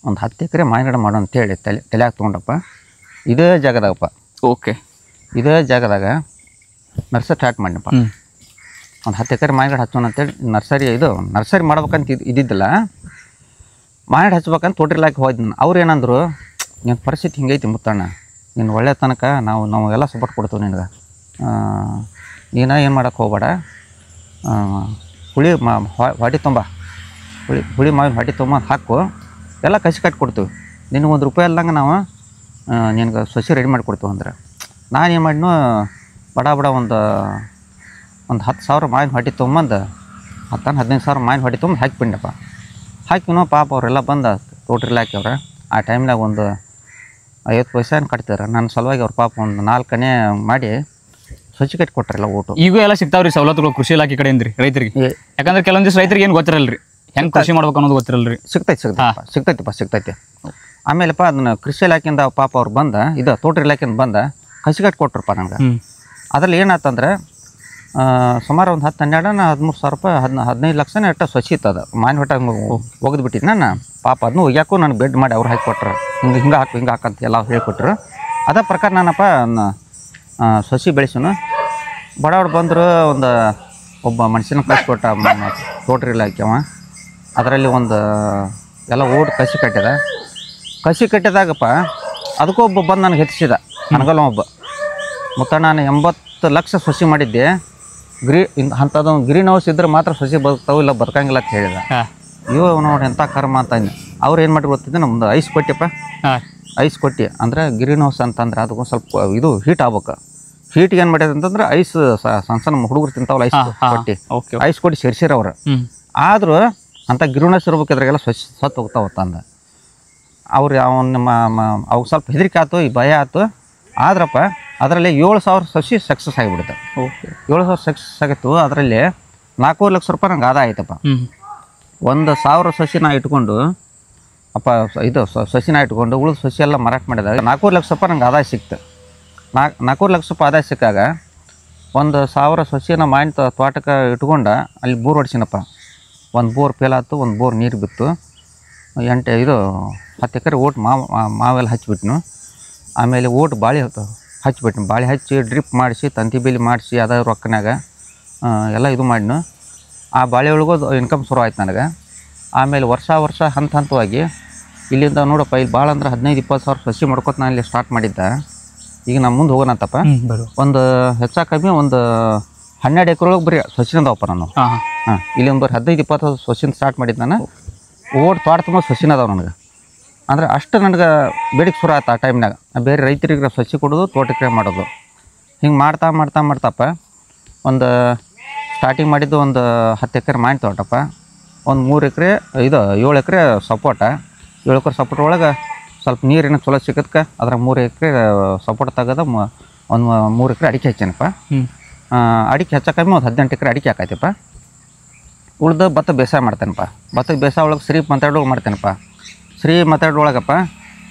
[SPEAKER 1] ಒಂದು 10 ಎಕರೆ ಮಾವಿನ ಮಾಡೋ ಅಂತೇಳಿ ತಲೆಯಾಗಿ ತೊಗೊಂಡಪ್ಪ. ಇದೇ ಜಾಗದಾಗಪ್ಪ ಇದೇ ಜಾಗದಾಗ ನರ್ಸರಿ ಸ್ಟಾರ್ಟ್ ಮಾಡಿನಪ್ಪ. ಒಂದು 10 ಎಕರೆ ಮಾವಿನ ಹಚ್ಚೋಣ ಅಂತೇಳಿ ನರ್ಸರಿ ಮಾಡ್ಬೇಕಂತ ಇದ್ದಿದ್ದಿಲ್ಲ, ಮಾವಿನ ಹಚ್ಬೇಕಂತ ತೋಟದ ಇಲಾಖೆ ಹೋಯ್ತು. ಅವ್ರು ಏನಂದ್ರು, ನಿನ್ನ ಪರಿಸ್ಥಿತಿ ಹಿಂಗೈತಿ ಮುತ್ತಣ್ಣ, ನೀನು ಒಳ್ಳೆ ತನಕ ನಾವು ಎಲ್ಲ ಸಪೋರ್ಟ್ ಕೊಡ್ತೀವಿ ನಿನಗೆ, ನೀನು ಏನು ಮಾಡೋಕ್ಕೆ ಹೋಗ್ಬೇಡ, ಹೊಡಿ ಹುಳಿ ಮಾವಿನ ಹೊಡಿ ತುಂಬ ಹಾಕು, ಎಲ್ಲ ಕಸಿ ಕಟ್ಟಿ ಕೊಡ್ತೀವಿ, ನಿನಗೆ ₹1 ಅಲ್ಲಂಗೆ ನಾವು ನಿನಗೆ ಸಸಿ ರೆಡಿ ಮಾಡಿ ಕೊಡ್ತೀವಿ ಅಂದ್ರೆ. ನಾನು ಏನು ಮಾಡಿನೂ ಬಡ ಒಂದು 10,000 ಮಾವಿನ ಹೊಡಿ ತೊಗೊಂಬಂದು 10-15,000 ಮಾವಿನ ಹೊಡಿ ತೊಗೊಂಡು ಹಾಕಿಬಿಟ್ಟಪ್ಪ. ಹಾಕಿನೋ ಪಾಪ ಅವರೆಲ್ಲ ಬಂದು ತೋಟದ ಇಲಾಖೆ ಅವ್ರ ಆ ಟೈಮ್ನಾಗ ಒಂದು 50 ಪೈಸೆ ಕಟ್ತಾರೆ. ನನ್ನ ಸಲುವಾಗಿ ಅವ್ರ ಪಾಪ ಒಂದು 4 ಆನೆ ಮಾಡಿ ಸಸಿ ಕಟ್ಟಿ ಕೊಟ್ರಲ್ಲ ಓಟು.
[SPEAKER 3] ಈಗ ಎಲ್ಲ ಸಿಗ್ತಾವ್ರಿ ಸವಲತ್ತುಗಳು ಕೃಷಿ ಇಲಾಖೆ ಕಡೆಯಿಂದ ರೀ ರೈತರಿಗೆ? ಯಾಕಂದ್ರೆ ಕೆಲವೊಂದಿಷ್ಟು ರೈತರಿಗೆ ಏನು ಗೊತ್ತಿರಲ್ರಿ, ಹೆಂಗೆ ಕೃಷಿ ಮಾಡ್ಬೇಕು ಅನ್ನೋದು ಗೊತ್ತಿರಲ್ರಿ.
[SPEAKER 1] ಸಿಗ್ತೈತಿ. ಆಮೇಲೆಪ್ಪ ಅದನ್ನ ಕೃಷಿ ಇಲಾಖೆಯಿಂದ ಪಾಪ ಅವ್ರು ಬಂದ ಇದು ತೋಟದ ಇಲಾಖೆಯಿಂದ ಬಂದ ಕಸಿ ಕಟ್ಟಿ ಕೊಟ್ರಪ್ಪ ನನಗೆ. ಅದ್ರಲ್ಲಿ ಏನಾಯ್ತಂದ್ರೆ ಸುಮಾರು ಒಂದು 10-12-13 ಸಾವಿರ ರೂಪಾಯಿ 15 ಲಕ್ಷನೇ ಅಟ್ಟ ಸಸಿ ಇತ್ತದ ಮಾವಿನ ಹೊಟ್ಟ ಒಗೆದು ಬಿಟ್ಟಿದ್ದು. ನಾನು ಪಾಪ ಅದನ್ನು ಒಗ್ಯಾಕು ನಾನು ಬೆಡ್ ಮಾಡಿ ಅವ್ರು ಹಾಕಿಕೊಟ್ರು, ಹಿಂಗೆ ಹಾಕಂತ ಎಲ್ಲ ಹೇಳ್ಕೊಟ್ರು. ಅದೇ ಪ್ರಕಾರ ನಾನಪ್ಪ ಸಸಿ ಬೆಳೆಸೋನು. ಬಡವ್ರು ಬಂದರು, ಒಬ್ಬ ಮನುಷ್ಯನ ಕಳಿಸ್ಕೊಟ್ಟ ತೋಟದ ಇಲಾಖೆ ಅವ. ಅದರಲ್ಲಿ ಒಂದು ಎಲ್ಲ ಓಟ್ ಕಸಿ ಕಟ್ಟಿದಾಗಪ್ಪ ಅದಕ್ಕೂ ಒಬ್ಬ ಬಂದು ನನಗೆ ಹೆಚ್ಚಿಸಿದ ನನಗಲ್ಲ ಒಬ್ಬ ಮುತ್ತಣ್ಣ. ನಾನು 80 ಲಕ್ಷ ಸಸಿ ಮಾಡಿದ್ದೆ, ಅಂಥದ್ದೊಂದು ಗ್ರೀನ್ ಹೌಸ್ ಇದ್ರೆ ಮಾತ್ರ ಸಸಿ ಬದುಕ್ತಾವೆ, ಇಲ್ಲ ಬದುಕಂಗಿಲ್ಲ ಅಂತ ಹೇಳಿದ. ಅಯ್ಯೋ ನೋಡಿ ಎಂಥ ಕರ್ಮ ಅಂತ ಇನ್ನು ಅವ್ರು ಏನು ಮಾಡಿ ಗೊತ್ತಿದ್ದೆ, ನಮ್ದು ಐಸ್ ಕೊಟ್ಟಿಯಪ್ಪ. ಐಸ್ ಕೊಟ್ಟು ಅಂದರೆ ಗ್ರೀನ್ ಹೌಸ್ ಅಂತಂದ್ರೆ ಅದಕ್ಕೂ ಸ್ವಲ್ಪ ಇದು ಹೀಟ್ ಆಗ್ಬೇಕು. ಹೀಟ್ಗೆ ಏನು ಮಾಡಿದೆ ಅಂತಂದ್ರೆ ಐಸ್ ಸಣ್ಣ ಹುಡುಗರು ತಿಂತಾವಲ್ಲ ಐಸ್ ಕೊಟ್ಟು ಸೇರಿಸಿರವ್ರು. ಆದರೂ ಅಂಥ ಗ್ರೀನ್ ಹೌಸ್ ಇರ್ಬೇಕಾದ್ರಾಗೆಲ್ಲ ಸತ್ತು ಹೋಗ್ತಾವತ್ತಂದ ಅವ್ರು. ಅವು ಸ್ವಲ್ಪ ಹೆದರಿಕೆ ಆಯ್ತು, ಈ ಭಯ ಆಯ್ತು. ಆದ್ರಪ್ಪ ಅದರಲ್ಲಿ 7,000 ಸಸಿ ಸಕ್ಸಸ್ ಆಗಿಬಿಡುತ್ತೆ. 7,000 ಸಕ್ಸಸ್ ಆಗಿತ್ತು. ಅದರಲ್ಲಿ 4 ಲಕ್ಷ ರೂಪಾಯಿ ನಂಗೆ ಆದಾಯ ಆಯ್ತಪ್ಪ. 1,000 ಸಸಿ ನಾ ಇಟ್ಕೊಂಡು ಸಸಿನ ಇಟ್ಕೊಂಡು ಉಳಿದ ಸಸಿ ಎಲ್ಲ ಮಾರಾಟ ಮಾಡಿದಾಗ 4 ಲಕ್ಷ ರೂಪಾಯಿ ನಂಗೆ ಆದಾಯ ಸಿಕ್ತು. 4 ಲಕ್ಷ ರೂಪಾಯಿ ಆದಾಯ ಸಿಕ್ಕಾಗ 1,000 ಸಸಿನ ಮಾವಿನ ತೋಟಕ್ಕೆ ಇಟ್ಕೊಂಡು ಅಲ್ಲಿ ಬೋರ್ ಹೊಡ್ಸಿನಪ್ಪ. ಒಂದು ಬೋರ್ ಫೇಲ್ ಆಯ್ತು, ಒಂದು ಬೋರ್ ನೀರು ಬಿತ್ತು. 10 ಎಕರೆ ಓಟ್ ಮಾವೆಲ್ಲ ಹಚ್ಚಿಬಿಟ್ನು. ಆಮೇಲೆ ಓಟ್ ಬಾಳೆ ಹಚ್ಚಿಬಿಟ್ನು. ಬಾಳೆ ಹಚ್ಚಿ ಡ್ರಿಪ್ ಮಾಡಿಸಿ ತಂತಿ ಬೇಲಿ ಮಾಡಿಸಿ ಅದ ರೊಕ್ಕನಾಗ ಎಲ್ಲ ಇದು ಮಾಡಿನು. ಆ ಬಾಳೆ ಒಳಗೂ ಇನ್ಕಮ್ ಶುರು ಆಯ್ತು ನನಗೆ. ಆಮೇಲೆ ವರ್ಷ ಹಂತವಾಗಿ ಇಲ್ಲಿಂದ ನೋಡಪ್ಪ, ಇಲ್ಲಿ ಭಾಳ ಅಂದ್ರೆ 15-20 ಸಾವಿರ ಸಸಿ ಮಾಡ್ಕೊತ ನಾನು ಇಲ್ಲಿ ಸ್ಟಾರ್ಟ್ ಮಾಡಿದ್ದೆ. ಈಗ ನಾನು ಮುಂದೆ ಹೋಗೋಣಂತಪ್ಪ. ಒಂದು ಹೆಚ್ಚು ಕಮ್ಮಿ ಒಂದು 12 ಎಕರೆ ಒಳಗೆ ಬರೀ ಸಸಿನದವಪ್ಪ ನಾನು. ಇಲ್ಲಿಂದ ಬರೀ 15-20 ಸಸಿನ ಸ್ಟಾರ್ಟ್ ಮಾಡಿದ್ದು ನಾನು. ಓಟ್ ತೋಟ ತುಂಬ ಸಸಿನ ಅದಾವೆ ನನಗೆ. ಅಂದರೆ ಅಷ್ಟು ನನಗೆ ಬೇಡಿಕೆ ಶುರು ಆಯ್ತು ಆ ಟೈಮ್ನಾಗ. ಬೇರೆ ರೈತರಿಗೆ ಸಸಿ ಕೊಡೋದು, ತೋಟಕ್ಕೆ ಮಾಡೋದು, ಹಿಂಗೆ ಮಾಡ್ತಾಪ್ಪ ಒಂದು ಸ್ಟಾರ್ಟಿಂಗ್ ಮಾಡಿದ್ದು ಒಂದು 10 ಎಕರೆ ಮಾವಿನ ತೋಟಪ್ಪ. ಒಂದು 3 ಎಕರೆ ಇದು 7 ಎಕರೆ ಸಪೋಟ 7 ಎಕರೆ ಸಪೋಟ ಒಳಗೆ ಸ್ವಲ್ಪ ನೀರಿನ ಚಲೋ ಸಿಕ್ಕದಕ್ಕೆ ಅದ್ರ 3 ಎಕರೆ ಸಪೋಟ ತೆಗೆದ ಒಂದು 3 ಎಕರೆ ಅಡಿಕೆ ಹಚ್ಚೇನಪ್ಪ. ಅಡಿಕೆ ಹೆಚ್ಚಕಮ್ಮಿ ಒಂದು 18 ಎಕರೆ ಅಡಿಕೆ ಹಾಕೈತಪ್ಪ. ಉಳ್ದು ಭತ್ತ ಬೇಸಾಯ ಮಾಡ್ತೇನಪ್ಪ. ಭತ್ತದ ಬೇಸಾಯ ಒಳಗೆ ಶ್ರೀ ಮಾತಾಡೋಕೆ ಮಾಡ್ತೇನಪ್ಪ. ಶ್ರೀ ಮಾತಾಡೋಳಗಪ್ಪ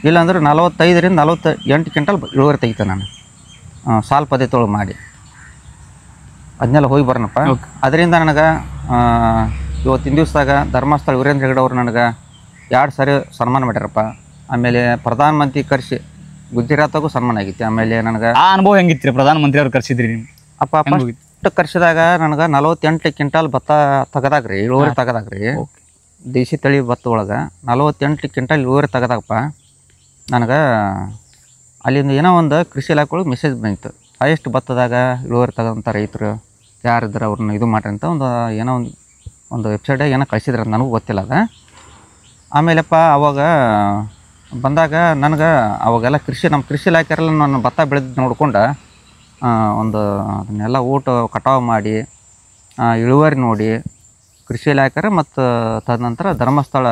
[SPEAKER 1] ಇಲ್ಲಾಂದ್ರೆ 45ರಿಂದ 48 ಕ್ವಿಂಟಲ್ ಇಳುವರಿ ತೆಗಿತೆ ನಾನು ಸಾಲ್ ಪದ್ಧತಿ ಒಳಗೆ ಮಾಡಿ ಅದನ್ನೆಲ್ಲ ಹೋಗಿ ಬರೋಣಪ್ಪ. ಅದರಿಂದ ನನಗೆ ಇವತ್ತಿನ ದಿವಸದಾಗ ಧರ್ಮಸ್ಥಳ ವೀರೇಂದ್ರ ಹೆಗಡೆ ಅವರು ನನಗೆ 2 ಸಾರಿ ಸನ್ಮಾನ ಮಾಡ್ಯಾರಪ್ಪ. ಆಮೇಲೆ ಪ್ರಧಾನಮಂತ್ರಿ ಕರೆಸಿ ಗುಜರಾತಾಗೂ ಸನ್ಮಾನ ಆಗೈತಿ. ಆಮೇಲೆ ನನಗೆ
[SPEAKER 3] ಆ ಅನುಭವ ಹೆಂಗಿತ್ತು? ಪ್ರಧಾನಮಂತ್ರಿ ಅವ್ರು ಕರ್ಸಿದ್ರಿ ನೀವು?
[SPEAKER 1] ಅಪ್ಪ ಫಸ್ಟ್ ಕರ್ಸಿದಾಗ ನನಗೆ 48 ಕ್ವಿಂಟಲ್ ಭತ್ತ ತೆಗದಾಗ್ರಿ ಇಳುವರಿ ತೆಗದಾಗ್ರಿ ದೇಶಿ ತಳಿ ಭತ್ತ ಒಳಗೆ 48 ಕ್ವಿಂಟಲ್ ಇಳುವರಿ ತೆಗದಾಗಪ್ಪ ನನಗೆ ಅಲ್ಲಿಂದ ಏನೋ ಒಂದು ಕೃಷಿ ಇಲಾಖೆ ಒಳಗೆ ಮೆಸೇಜ್ ಬಂತು. ಹೈಯೆಸ್ಟ್ ಭತ್ತದಾಗ ಇಳುವರಿ ತೆಗೆದಂಥ ರೈತರು ಯಾರಿದ್ರೆ ಅವ್ರನ್ನ ಇದು ಮಾಡ್ರಿ ಅಂತ ಏನೋ ಒಂದು ವೆಬ್ಸೈಟಾಗ ಏನೋ ಕಳಿಸಿದ್ರೆ ನನಗೂ ಗೊತ್ತಿಲ್ಲ ಅದು. ಆಮೇಲೆಪ್ಪ ಅವಾಗ ಬಂದಾಗ ನನಗೆ ಅವಾಗೆಲ್ಲ ನಮ್ಮ ಕೃಷಿ ಇಲಾಖೆಯಲ್ಲ ನಾನು ಭತ್ತ ಬೆಳೆದು ನೋಡ್ಕೊಂಡು ಅದನ್ನೆಲ್ಲ ಊಟ ಕಟಾವು ಮಾಡಿ ಇಳುವರಿ ನೋಡಿ ಕೃಷಿ ಇಲಾಖೆ ಮತ್ತು ತದನಂತರ ಧರ್ಮಸ್ಥಳ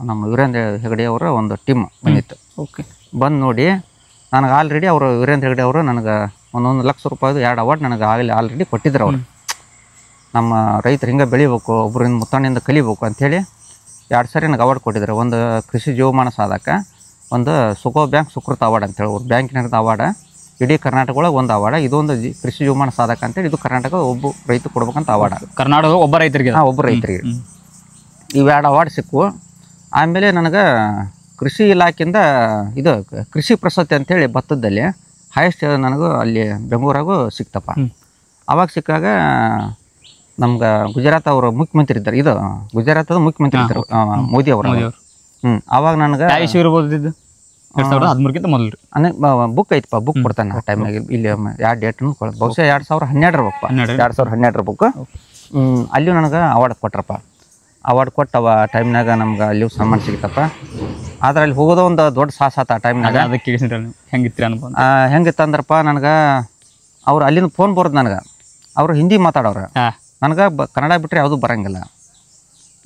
[SPEAKER 1] ನಮ್ಮ ವೀರೇಂದ್ರ ಹೆಗಡೆ ಅವರ ಒಂದು ಟೀಮ್ ಬಂದಿತ್ತು. ಬಂದು ನೋಡಿ ನನಗೆ ಆಲ್ರೆಡಿ ಅವರು ವೀರೇಂದ್ರ ಹೆಗಡೆ ಅವರು ನನಗೆ 1 ಲಕ್ಷ ರೂಪಾಯಿದು 2 ಅವಾರ್ಡ್ ನನಗೆ ಆಲ್ರೆಡಿ ಕೊಟ್ಟಿದ್ರು. ಅವರು ನಮ್ಮ ರೈತರು ಹಿಂಗೆ ಬೆಳಿಬೇಕು, ಒಬ್ಬರಿಂದ ಮುತ್ತಣ್ಣಿಂದ ಕಲಿಬೇಕು ಅಂಥೇಳಿ 2 ಸಾರಿ ನನಗೆ ಅವಾರ್ಡ್ ಕೊಟ್ಟಿದ್ರು. ಒಂದು ಕೃಷಿ ಜೀವಮಾನ ಸಾಧಕ, ಒಂದು ಸುಖೋ ಬ್ಯಾಂಕ್ ಸುಕೃತ ಅವಾರ್ಡ್ ಅಂತೇಳಿ ಅವ್ರು ಬ್ಯಾಂಕಿನ ಅವಾರ್ಡ್ ಇಡೀ ಕರ್ನಾಟಕ ಒಳಗೆ ಒಂದು ಅವಾರ್ಡ್. ಇದೊಂದು ಕೃಷಿ ಜೀವಮಾನ ಸಾಧಕ ಅಂತೇಳಿ ಇದು ಕರ್ನಾಟಕ ಒಬ್ಬ ರೈತ ಕೊಡ್ಬೇಕಂತ ಅವಾರ್ಡ್.
[SPEAKER 3] ಕರ್ನಾಟಕ ಒಬ್ಬ ರೈತರಿಗೆ
[SPEAKER 1] ಒಬ್ಬ ರೈತರಿಗೆ ಇವು 2 ಅವಾರ್ಡ್ ಸಿಕ್ಕು. ಆಮೇಲೆ ನನಗೆ ಕೃಷಿ ಇಲಾಖೆಯಿಂದ ಇದು ಕೃಷಿ ಪ್ರಶಸ್ತಿ ಅಂಥೇಳಿ ಭತ್ತದಲ್ಲಿ ಹೈಯೆಸ್ಟ್ ನನಗೂ ಅಲ್ಲಿ ಬೆಂಗಳೂರಾಗೂ ಸಿಕ್ತಪ್ಪ. ಅವಾಗ ಸಿಕ್ಕಾಗ ನಮ್ಗೆ ಗುಜರಾತ್ ಅವರು ಮುಖ್ಯಮಂತ್ರಿ ಇದ್ದಾರೆ. ಇದು ಗುಜರಾತದ ಮುಖ್ಯಮಂತ್ರಿ ಇದ್ದರು ಮೋದಿ ಅವರು. ಅವಾಗ ನನಗೆ
[SPEAKER 3] ಇರ್ಬೋದು 2013ಕ್ಕಿಂತ ಮೊದಲು
[SPEAKER 1] ಬುಕ್ ಐತಪ್ಪ. ಬುಕ್ ಕೊಡ್ತಾನೆ ಆ ಟೈಮ್ನಾಗ. ಇಲ್ಲಿ 2 ಡೇಟ್ನು ಬಹುಶಃ 2012 ಇರ್ಬೇಕಪ್ಪ. 2012 ಬುಕ್. ಅಲ್ಲಿಯೂ ನನಗೆ ಅವಾರ್ಡ್ ಕೊಟ್ರಪ್ಪ. ಅವಾರ್ಡ್ ಕೊಟ್ಟವ ಟೈಮ್ನಾಗ ನಮ್ಗೆ ಅಲ್ಲಿಯೂ ಸನ್ಮಾನ ಸಿಗುತ್ತಪ್ಪ. ಆದ್ರೆ ಅಲ್ಲಿ ಹೋಗೋದು ಒಂದು ದೊಡ್ಡ ಸಾಹಸ ಆತ ಆ ಟೈಮ್ನಾಗ.
[SPEAKER 3] ಅದಕ್ಕೆ ಹೆಂಗಿತ್ತು ಅನ್ಬೋದು?
[SPEAKER 1] ಹೆಂಗಿತ್ತು ಅಂದ್ರಪ್ಪ ನನಗೆ ಅವ್ರು ಅಲ್ಲಿಂದ ಫೋನ್ ಬರೋದು ನನಗೆ. ಅವರು ಹಿಂದಿ ಮಾತಾಡೋರು, ನನಗೆ ಕನ್ನಡ ಬಿಟ್ಟರೆ ಯಾವುದೂ ಬರೋಂಗಿಲ್ಲ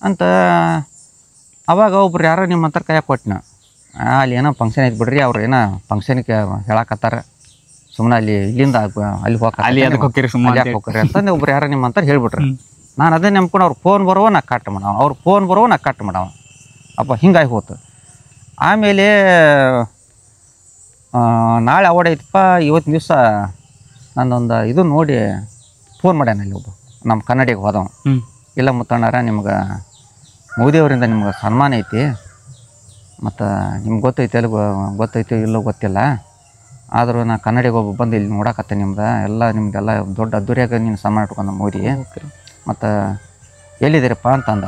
[SPEAKER 1] ಅಂತ. ಅವಾಗ ಒಬ್ರು ಯಾರೋ ನಿಮ್ಮ ಹತ್ರ ಕೈಯಾಗ ಕೊಟ್ಟನ. ಅಲ್ಲಿ ಏನೋ ಫಂಕ್ಷನ್ ಐತೆ ಬಿಡ್ರಿ, ಅವ್ರು ಏನೋ ಫಂಕ್ಷನ್ಗೆ ಹೇಳಕತ್ತಾರ, ಸುಮ್ಮನೆ ಇಲ್ಲಿಂದ ಅಲ್ಲಿ ಹೋಗ್ರಿ ಅಂತಂದು ಒಬ್ರು ಯಾರೋ ನಿಮ್ಮ ಅಂತ ಹೇಳ್ಬಿಟ್ರಿ. ನಾನು ಅದೇ ನೆಮ್ಕೊಂಡು ಅವ್ರು ಫೋನ್ ಬರುವ ನಾ ಕಟ್ ಮಾಡವ, ಅವ್ರು ಫೋನ್ ಬರುವ ನಾ ಕಟ್ ಮಾಡವ. ಅಪ್ಪ ಹಿಂಗಾಗಿ ಹೋತು. ಆಮೇಲೆ ನಾಳೆ ಅವಾರ್ಡ್ ಐತಪ್ಪ. ಇವತ್ತಿನ ದಿವಸ ನನ್ನೊಂದು ಇದು ನೋಡಿ ಫೋನ್ ಮಾಡ್ಯಾನ ಇಲ್ಲಿ ಒಬ್ಬ ನಮ್ಮ ಕನ್ನಡಿಗೆ ಹೋದವ. ಇಲ್ಲ ಮುತ್ತಣ್ಣಾರ, ನಿಮ್ಗೆ ಮೋದಿಯವರಿಂದ ನಿಮ್ಗೆ ಸನ್ಮಾನ ಐತಿ, ಮತ್ತು ನಿಮ್ಗೆ ಗೊತ್ತೈತಿ ಅಲ್ಲಿ ಗೊತ್ತೈತಿ ಇಲ್ಲೋ ಗೊತ್ತಿಲ್ಲ, ಆದರೂ ನಾ ಕನ್ನಡಿಗೆ ಒಬ್ಬ ಬಂದು ಇಲ್ಲಿ ನೋಡಕತ್ತೆ ನಿಮ್ದೆಲ್ಲ ದೊಡ್ಡ ಅದ್ದೂರಿಯಾಗ ನೀನು ಸನ್ಮಾನ ಇಟ್ಕೊಂಡ ಮೋದಿ, ಮತ್ತು ಎಲ್ಲಿದ್ದೀರಪ್ಪ ಅಂತಂದ.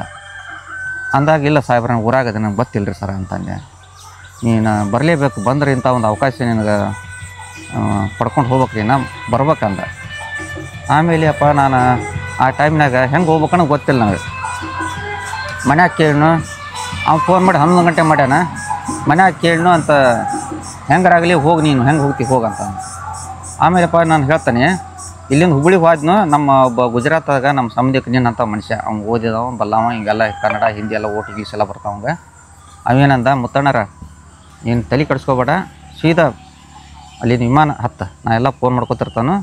[SPEAKER 1] ಅಂದಾಗ ಇಲ್ಲ ಸಾಹೇಬ್ರ ಊರಾಗದೆ ನಂಗೆ ಗೊತ್ತಿಲ್ಲ ರೀ ಸರ ಅಂತಂದೆ. ನೀನು ಬರಲೇಬೇಕು, ಬಂದ್ರೆ ಇಂಥ ಒಂದು ಅವಕಾಶ ನಿನಗೆ ಪಡ್ಕೊಂಡು ಹೋಗ್ಬೇಕ್ರಿ, ನಾ ಬರ್ಬೇಕಂದ. ಆಮೇಲೆ ಅಪ್ಪ ನಾನು ಆ ಟೈಮ್ನಾಗ ಹೆಂಗೆ ಹೋಗ್ಬೇಕನ್ನೋ ಗೊತ್ತಿಲ್ಲ ನನಗೆ. ಮನ್ಯಾಗ ಕೇಳನು, ಅವ್ನು ಫೋನ್ ಮಾಡಿ 11 ಗಂಟೆ ಮಾಡ್ಯಾನ. ಮನ್ಯಾಗ ಕೇಳನು ಅಂತ, ಹೆಂಗಾರಾಗಲಿ ಹೋಗಿ ನೀನು ಹೆಂಗೆ ಹೋಗ್ತಿ ಹೋಗಂತ. ಆಮೇಲೆಪ್ಪ ನಾನು ಹೇಳ್ತಾನೆ, ಇಲ್ಲಿಂದ ಹುಬ್ಬಳ್ಳಿಗೆ ಹೋದ್ನು. ನಮ್ಮ ಒಬ್ಬ ಗುಜರಾತಾಗ ನಮ್ಮ ಸಂಬಂಧಿಕ ನೀನಂತ ಮನುಷ್ಯ, ಅವ್ನು ಓದಿದವ ಬಲ್ಲವ, ಹಿಂಗೆಲ್ಲ ಕನ್ನಡ ಹಿಂದಿ ಎಲ್ಲ ಓಟು ಗೀಸ್ ಎಲ್ಲ ಬರ್ತಾವಂಗೆ. ಅವೇನಂದ, ಮುತ್ತಣ್ಣರ ನೀನು ತಲೆ ಕಡಿಸ್ಕೋಬೇಡ, ಸೀದಾ ಅಲ್ಲಿಂದ ವಿಮಾನ ಹತ್ತು, ನಾ ಎಲ್ಲ ಫೋನ್ ಮಾಡ್ಕೊತಿರ್ತಾನು.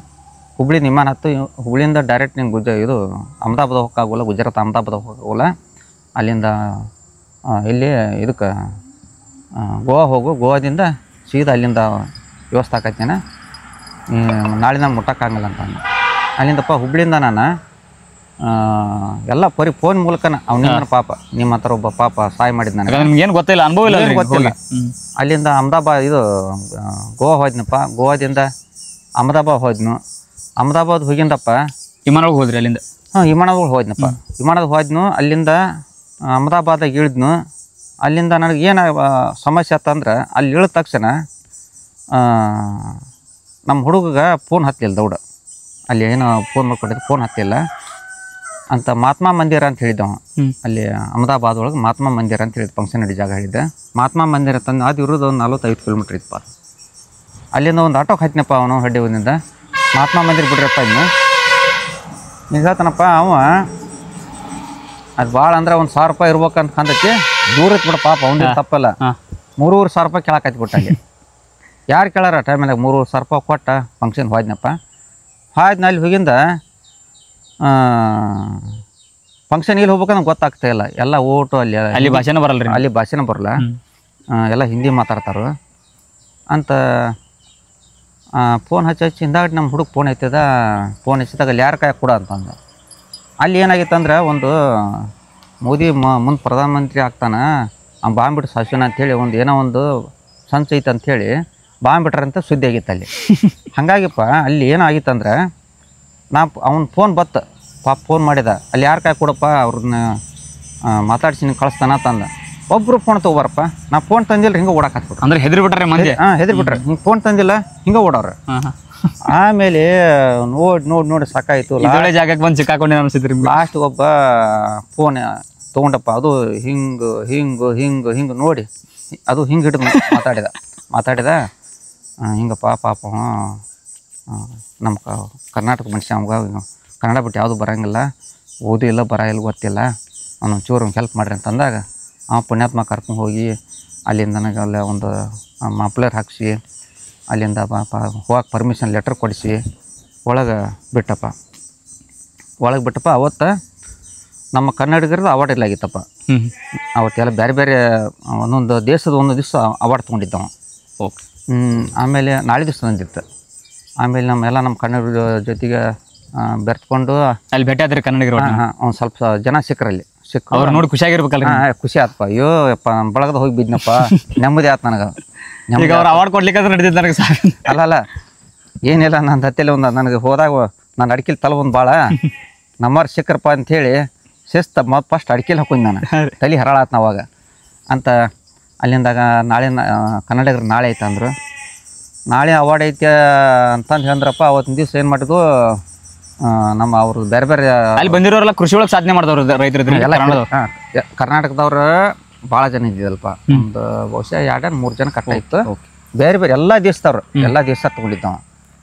[SPEAKER 1] ಹುಬ್ಳಿಂದ ವಿಮಾನ ಹತ್ತು, ಹುಬ್ಳಿಯಿಂದ ಡೈರೆಕ್ಟ್ ನೀನು ಇದು ಅಹಮದಾಬಾದ್ ಹೋಗೋಕ್ಕಾಗೋಲ್ಲ, ಗುಜರಾತ್ ಅಹಮದಾಬಾದ್ ಹೋಗೋಲ್ಲ. ಅಲ್ಲಿಂದ ಇಲ್ಲಿ ಇದಕ್ಕೆ ಗೋವಾ ಹೋಗು, ಗೋವಾದಿಂದ ಸೀದಾ ಅಲ್ಲಿಂದ ವ್ಯವಸ್ಥೆ ಆಕೈತೇನೆ, ನಾಳೆ ನಾನು ಮುಟ್ಟಕ್ಕಾಗಲ್ಲ ಅಂತ. ಅಲ್ಲಿಂದಪ್ಪ ಹುಬ್ಳಿಯಿಂದ ನಾನು ಎಲ್ಲ ಬರೀ ಫೋನ್ ಮೂಲಕನ ಅವ್ನಿಂದ ಪಾಪ ನಿಮ್ಮ ಹತ್ರ ಒಬ್ಬ ಪಾಪ ಸಹಾಯ ಮಾಡಿದ್ ನನಗೆ.
[SPEAKER 3] ಏನು ಗೊತ್ತಿಲ್ಲ, ಅನುಭವ ಇಲ್ಲ,
[SPEAKER 1] ಗೊತ್ತಿಲ್ಲ. ಅಲ್ಲಿಂದ ಅಹಮದಾಬಾದ್ ಇದು ಗೋವಾ ಹೋದ್ನಪ್ಪ. ಗೋವಾದಿಂದ ಅಹಮದಾಬಾದ್ ಹೋದ್ನು. ಅಹಮದಾಬಾದ್ ಹೋಗಿಂದಪ್ಪ
[SPEAKER 3] ವಿಮಾನಕ್ಕೆ ಹೋದ್ರಿ ಅಲ್ಲಿಂದ?
[SPEAKER 1] ವಿಮಾನದಾಗ ಹೋದ್ನಪ್ಪ. ವಿಮಾನದಾಗ ಹೋದ್ನು. ಅಲ್ಲಿಂದ ಅಹಮದಾಬಾದಾಗ ಇಳಿದ್ನು. ಅಲ್ಲಿಂದ ನನಗೆ ಏನು ಸಮಸ್ಯೆ ಆತಂದ್ರೆ, ಅಲ್ಲಿ ಇಳಿದ ತಕ್ಷಣ ನಮ್ಮ ಹುಡುಗಗೆ ಫೋನ್ ಹತ್ತಲಿಲ್ಲ ದೌಡ. ಅಲ್ಲಿ ಏನೋ ಫೋನ್ ಮಾಡ್ಕೊಂಡಿದ್ದು, ಫೋನ್ ಹತ್ತಿಲ್ಲ ಅಂತ. ಮಹಾತ್ಮ ಮಂದಿರ ಅಂತ ಹೇಳಿದ್ದವ ಅಲ್ಲಿ ಅಹಮದಾಬಾದ್ ಒಳಗೆ. ಮಹಾತ್ಮ ಮಂದಿರ ಅಂತ ಹೇಳಿದ್ದು ಫಂಕ್ಷನ್ ನಡಿ ಜಾಗ ಹೇಳಿದ್ದೆ. ಮಹಾತ್ಮ ಮಂದಿರ ತಂದು ಅದು ಇರೋದು ಒಂದು 45 ಕಿಲೋಮೀಟ್ರ್ ಇತ್ತಪ್ಪ. ಅಲ್ಲಿಂದ ಒಂದು ಆಟೋಗೆ ಹತ್ತಿನಪ್ಪ ಅವನು ಹಡ್ಡಿ ಊರಿನಿಂದ. ಮಹಾತ್ಮ ಮಂದಿರ ಬಿಡ್ರಪ್ಪ ಇನ್ನು ಈಗ ಹೇಳ್ತಾನಪ್ಪ ಅವ. ಅದು ಭಾಳ ಅಂದ್ರೆ ಒಂದು 1000 ರೂಪಾಯಿ ಇರ್ಬೇಕಂತ ಕಂದೈತಿ. ದೂರ ಐತಿ ಬಿಡ ಪಾಪ ಅವ್ನಿಗೆ ತಪ್ಪಲ್ಲ. 3,500 ರೂಪಾಯಿ ಕೇಳಾಕೈತಿ ಬಿಟ್ಟಲ್ಲಿ. ಯಾರು ಕೇಳಾರ ಟೈಮ್ನಾಗ 3,500 ರೂಪಾಯಿ ಕೊಟ್ಟ ಫಂಕ್ಷನ್ ಹೋದ್ನಪ್ಪ. ಹೋದ್ನ ಅಲ್ಲಿ ಹೋಗಿಂದ ಫಂಕ್ಷನ್ ಇಲ್ಲಿ ಹೋಗ್ಬೇಕಂದ್ರೆ ಗೊತ್ತಾಗ್ತಾ ಇಲ್ಲ. ಎಲ್ಲ ಓಟು
[SPEAKER 3] ಅಲ್ಲಿ ಭಾಷೆನೇ ಬರಲ್ಲ ರೀ.
[SPEAKER 1] ಅಲ್ಲಿ ಭಾಷೆನೇ ಬರಲ್ಲ, ಎಲ್ಲ ಹಿಂದಿ ಮಾತಾಡ್ತಾರ ಅಂತ. ಫೋನ್ ಹಚ್ಚಿ ಹಿಂದಾಗಿ ನಮ್ಮ ಹುಡುಗ ಫೋನ್ ಐತದ. ಫೋನ್ ಹಚ್ಚಿದಾಗ ಅಲ್ಲಿ ಯಾರ ಕಾಯಿ ಕೊಡ ಅಂತಂದು. ಅಲ್ಲಿ ಏನಾಗಿತ್ತು ಅಂದ್ರೆ ಒಂದು ಮೋದಿ ಮುಂದೆ ಪ್ರಧಾನಮಂತ್ರಿ ಆಗ್ತಾನೆ ಬಾಂಬಿಟ್ಟು ಶಾಸನ ಅಂಥೇಳಿ ಒಂದು ಏನೋ ಒಂದು ಸಂಚ ಐತೆ ಅಂಥೇಳಿ ಬಾಂಬಿಟ್ರಂತ ಸುದ್ದಿ ಆಗಿತ್ತು ಅಲ್ಲಿ. ಹಾಗಾಗಿಪ್ಪ ಅಲ್ಲಿ ಏನಾಗಿತ್ತಂದ್ರೆ ಅವ್ನ ಫೋನ್ ಬತ್ತು ಪಾಪ. ಫೋನ್ ಮಾಡಿದ ಅಲ್ಲಿ ಯಾರ ಕಾಯಿ ಕೊಡಪ್ಪ ಅವ್ರನ್ನ ಮಾತಾಡ್ಸಿ ನೀನು ಕಳಿಸ್ತಾನ ತಂದ. ಒಬ್ಬರು ಫೋನ್ ತೊಗೊಬಾರಪ್ಪ. ನಾ ಫೋನ್ ತಂದಿಲ್ಲ ಹಿಂಗೆ ಓಡಾಕತ್ಬಿಟ್ರು.
[SPEAKER 3] ಅಂದ್ರೆ ಹೆದರಿ ಬಿಟ್ರೆ ಮಂದಿ.
[SPEAKER 1] ಹೆದರಿ ಬಿಟ್ರೆ ಹಿಂಗೆ ಫೋನ್ ತಂದಿಲ್ಲ ಹಿಂಗೆ ಓಡೋರು. ಆಮೇಲೆ ನೋಡಿ ಸಾಕಾಯ್ತು.
[SPEAKER 3] ಜಾಗಕ್ಕೆ ಬಂದು ಸಿಕ್ಕಾಕೊಂಡೆ ಅನಿಸಿದ್ರಿ.
[SPEAKER 1] ಲಾಸ್ಟ್ ಒಬ್ಬ ಫೋನ್ ತೊಗೊಂಡಪ್ಪ. ಅದು ಹಿಂಗೆ ನೋಡಿ ಅದು ಹಿಂಗೆ ಹಿಡಿದು ಮಾತಾಡಿದ ಹಿಂಗಪ್ಪ ಪಾಪ ನಮ್ಮ ಕರ್ನಾಟಕ ಮನುಷ್ಯ ಅವಾಗ ಕನ್ನಡ ಬಿಟ್ಟು ಯಾವುದು ಬರೋಂಗಿಲ್ಲ, ಓದು ಇಲ್ಲ ಬರ ಇಲ್ಲ ಗೊತ್ತಿಲ್ಲ, ಅವನು ಚೂರು ಹೆಲ್ಪ್ ಮಾಡ್ರಿ ಅಂತಂದಾಗ ಪುಣ್ಯಾತ್ಮ ಕರ್ಕೊಂಡು ಹೋಗಿ ಅಲ್ಲಿಂದ ನನಗೆ ಅಲ್ಲ ಒಂದು ಮಫ್ಲರ್ ಹಾಕಿಸಿ ಅಲ್ಲಿಂದ ಹೋಗಕ್ಕೆ ಪರ್ಮಿಷನ್ ಲೆಟರ್ ಕೊಡಿಸಿ ಒಳಗೆ ಬಿಟ್ಟಪ್ಪ. ಅವತ್ತು ನಮ್ಮ ಕನ್ನಡಿಗರದು ಅವಾರ್ಡ್ ಇಲ್ಲಾಗಿತ್ತಪ್ಪ. ಅವತ್ತೆಲ್ಲ ಬೇರೆ ಬೇರೆ ಒಂದೊಂದು ದೇಶದ ಒಂದೊಂದು ದಿವಸ ಅವಾರ್ಡ್ ತೊಗೊಂಡಿದ್ದವ.
[SPEAKER 3] ಓಕೆ.
[SPEAKER 1] ಆಮೇಲೆ ನಾಳೆ ದಿವಸ ಬಂದಿತ್ತು. ಆಮೇಲೆ ನಮ್ಮ ಕನ್ನಡ ಜೊತೆಗೆ ಬೆರ್ತ್ಕೊಂಡು
[SPEAKER 3] ಅಲ್ಲಿ ಭೇಟಿ ಆದ್ರಿ ಕನ್ನಡಿಗರು.
[SPEAKER 1] ಒಂದು ಸ್ವಲ್ಪ ಜನ ಸಿಕ್ಕರಲ್ಲಿ
[SPEAKER 3] ಅವ್ರು ನೋಡಿ ಖುಷಿಯಾಗಿರ್ಬೇಕಲ್ಲ.
[SPEAKER 1] ಖುಷಿ ಆತಪ್ಪ. ಅಯ್ಯೋ ಯಪ್ಪ ನಮ್ಮ ಬಳಗದ ಹೋಗಿ ಬಿದ್ನಪ್ಪ, ನೆಮ್ಮದಿ ಆಯ್ತು ನನಗೆ.
[SPEAKER 3] ಈಗ ಅವ್ರು ಅವಾರ್ಡ್ ಕೊಡ್ಲಿಕ್ಕೆ ನಡೀತಿದ್ದು ನನಗೆ ಸಾಕು.
[SPEAKER 1] ಅಲ್ಲ ಏನಿಲ್ಲ, ನನ್ನ ಹತ್ತಿಯಲ್ಲಿ ಒಂದು ನನಗೆ ಹೋದಾಗ ನಾನು ಅಡಿಕೆಲಿ ತಲೆ ಒಂದು ಭಾಳ ನಮ್ಮವ್ರು ಸಿಕ್ಕರಪ್ಪ ಅಂಥೇಳಿ ಶಿಸ್ತು ಫಸ್ಟ್ ಅಡಿಕೆಲಿ ಹಾಕೊಂಡ್ ನಾನು ತಲೆ ಹರಳಾತ್ ನಾವಾಗ ಅಂತ. ಅಲ್ಲಿಂದಾಗ ನಾಳೆ ಕನ್ನಡಿಗರು ನಾಳೆ ಐತೆ ಅಂದರು. ನಾಳೆ ಅವಾರ್ಡ್ ಐತೆ ಅಂತಂದು ಹೇಳಿದ್ರಪ್ಪ. ಅವತ್ತಿನ ದಿವಸ ಏನು ಮಾಡಿದ್ವು ನಮ್ಮ ಅವರು ಬೇರೆ ಬೇರೆ
[SPEAKER 3] ಅಲ್ಲಿ ಬಂದಿರೋರೆಲ್ಲ ಕೃಷಿ ಒಳಗೆ ಸಾಧನೆ ಮಾಡಿದವ್ರು ರೈತರು ಎಲ್ಲ.
[SPEAKER 1] ಕರ್ನಾಟಕದವ್ರು ಭಾಳ ಜನ ಇದ್ದಿದ್ದಲ್ಪ. ಒಂದು ಬಹುಶಃ 2-3 ಜನ ಕಟ್ಟಾಯಿತ್ತು. ಬೇರೆ ಬೇರೆ ಎಲ್ಲ ದೇಶದವ್ರು ಎಲ್ಲ ದೇಶ ತೊಗೊಂಡಿದ್ದವ.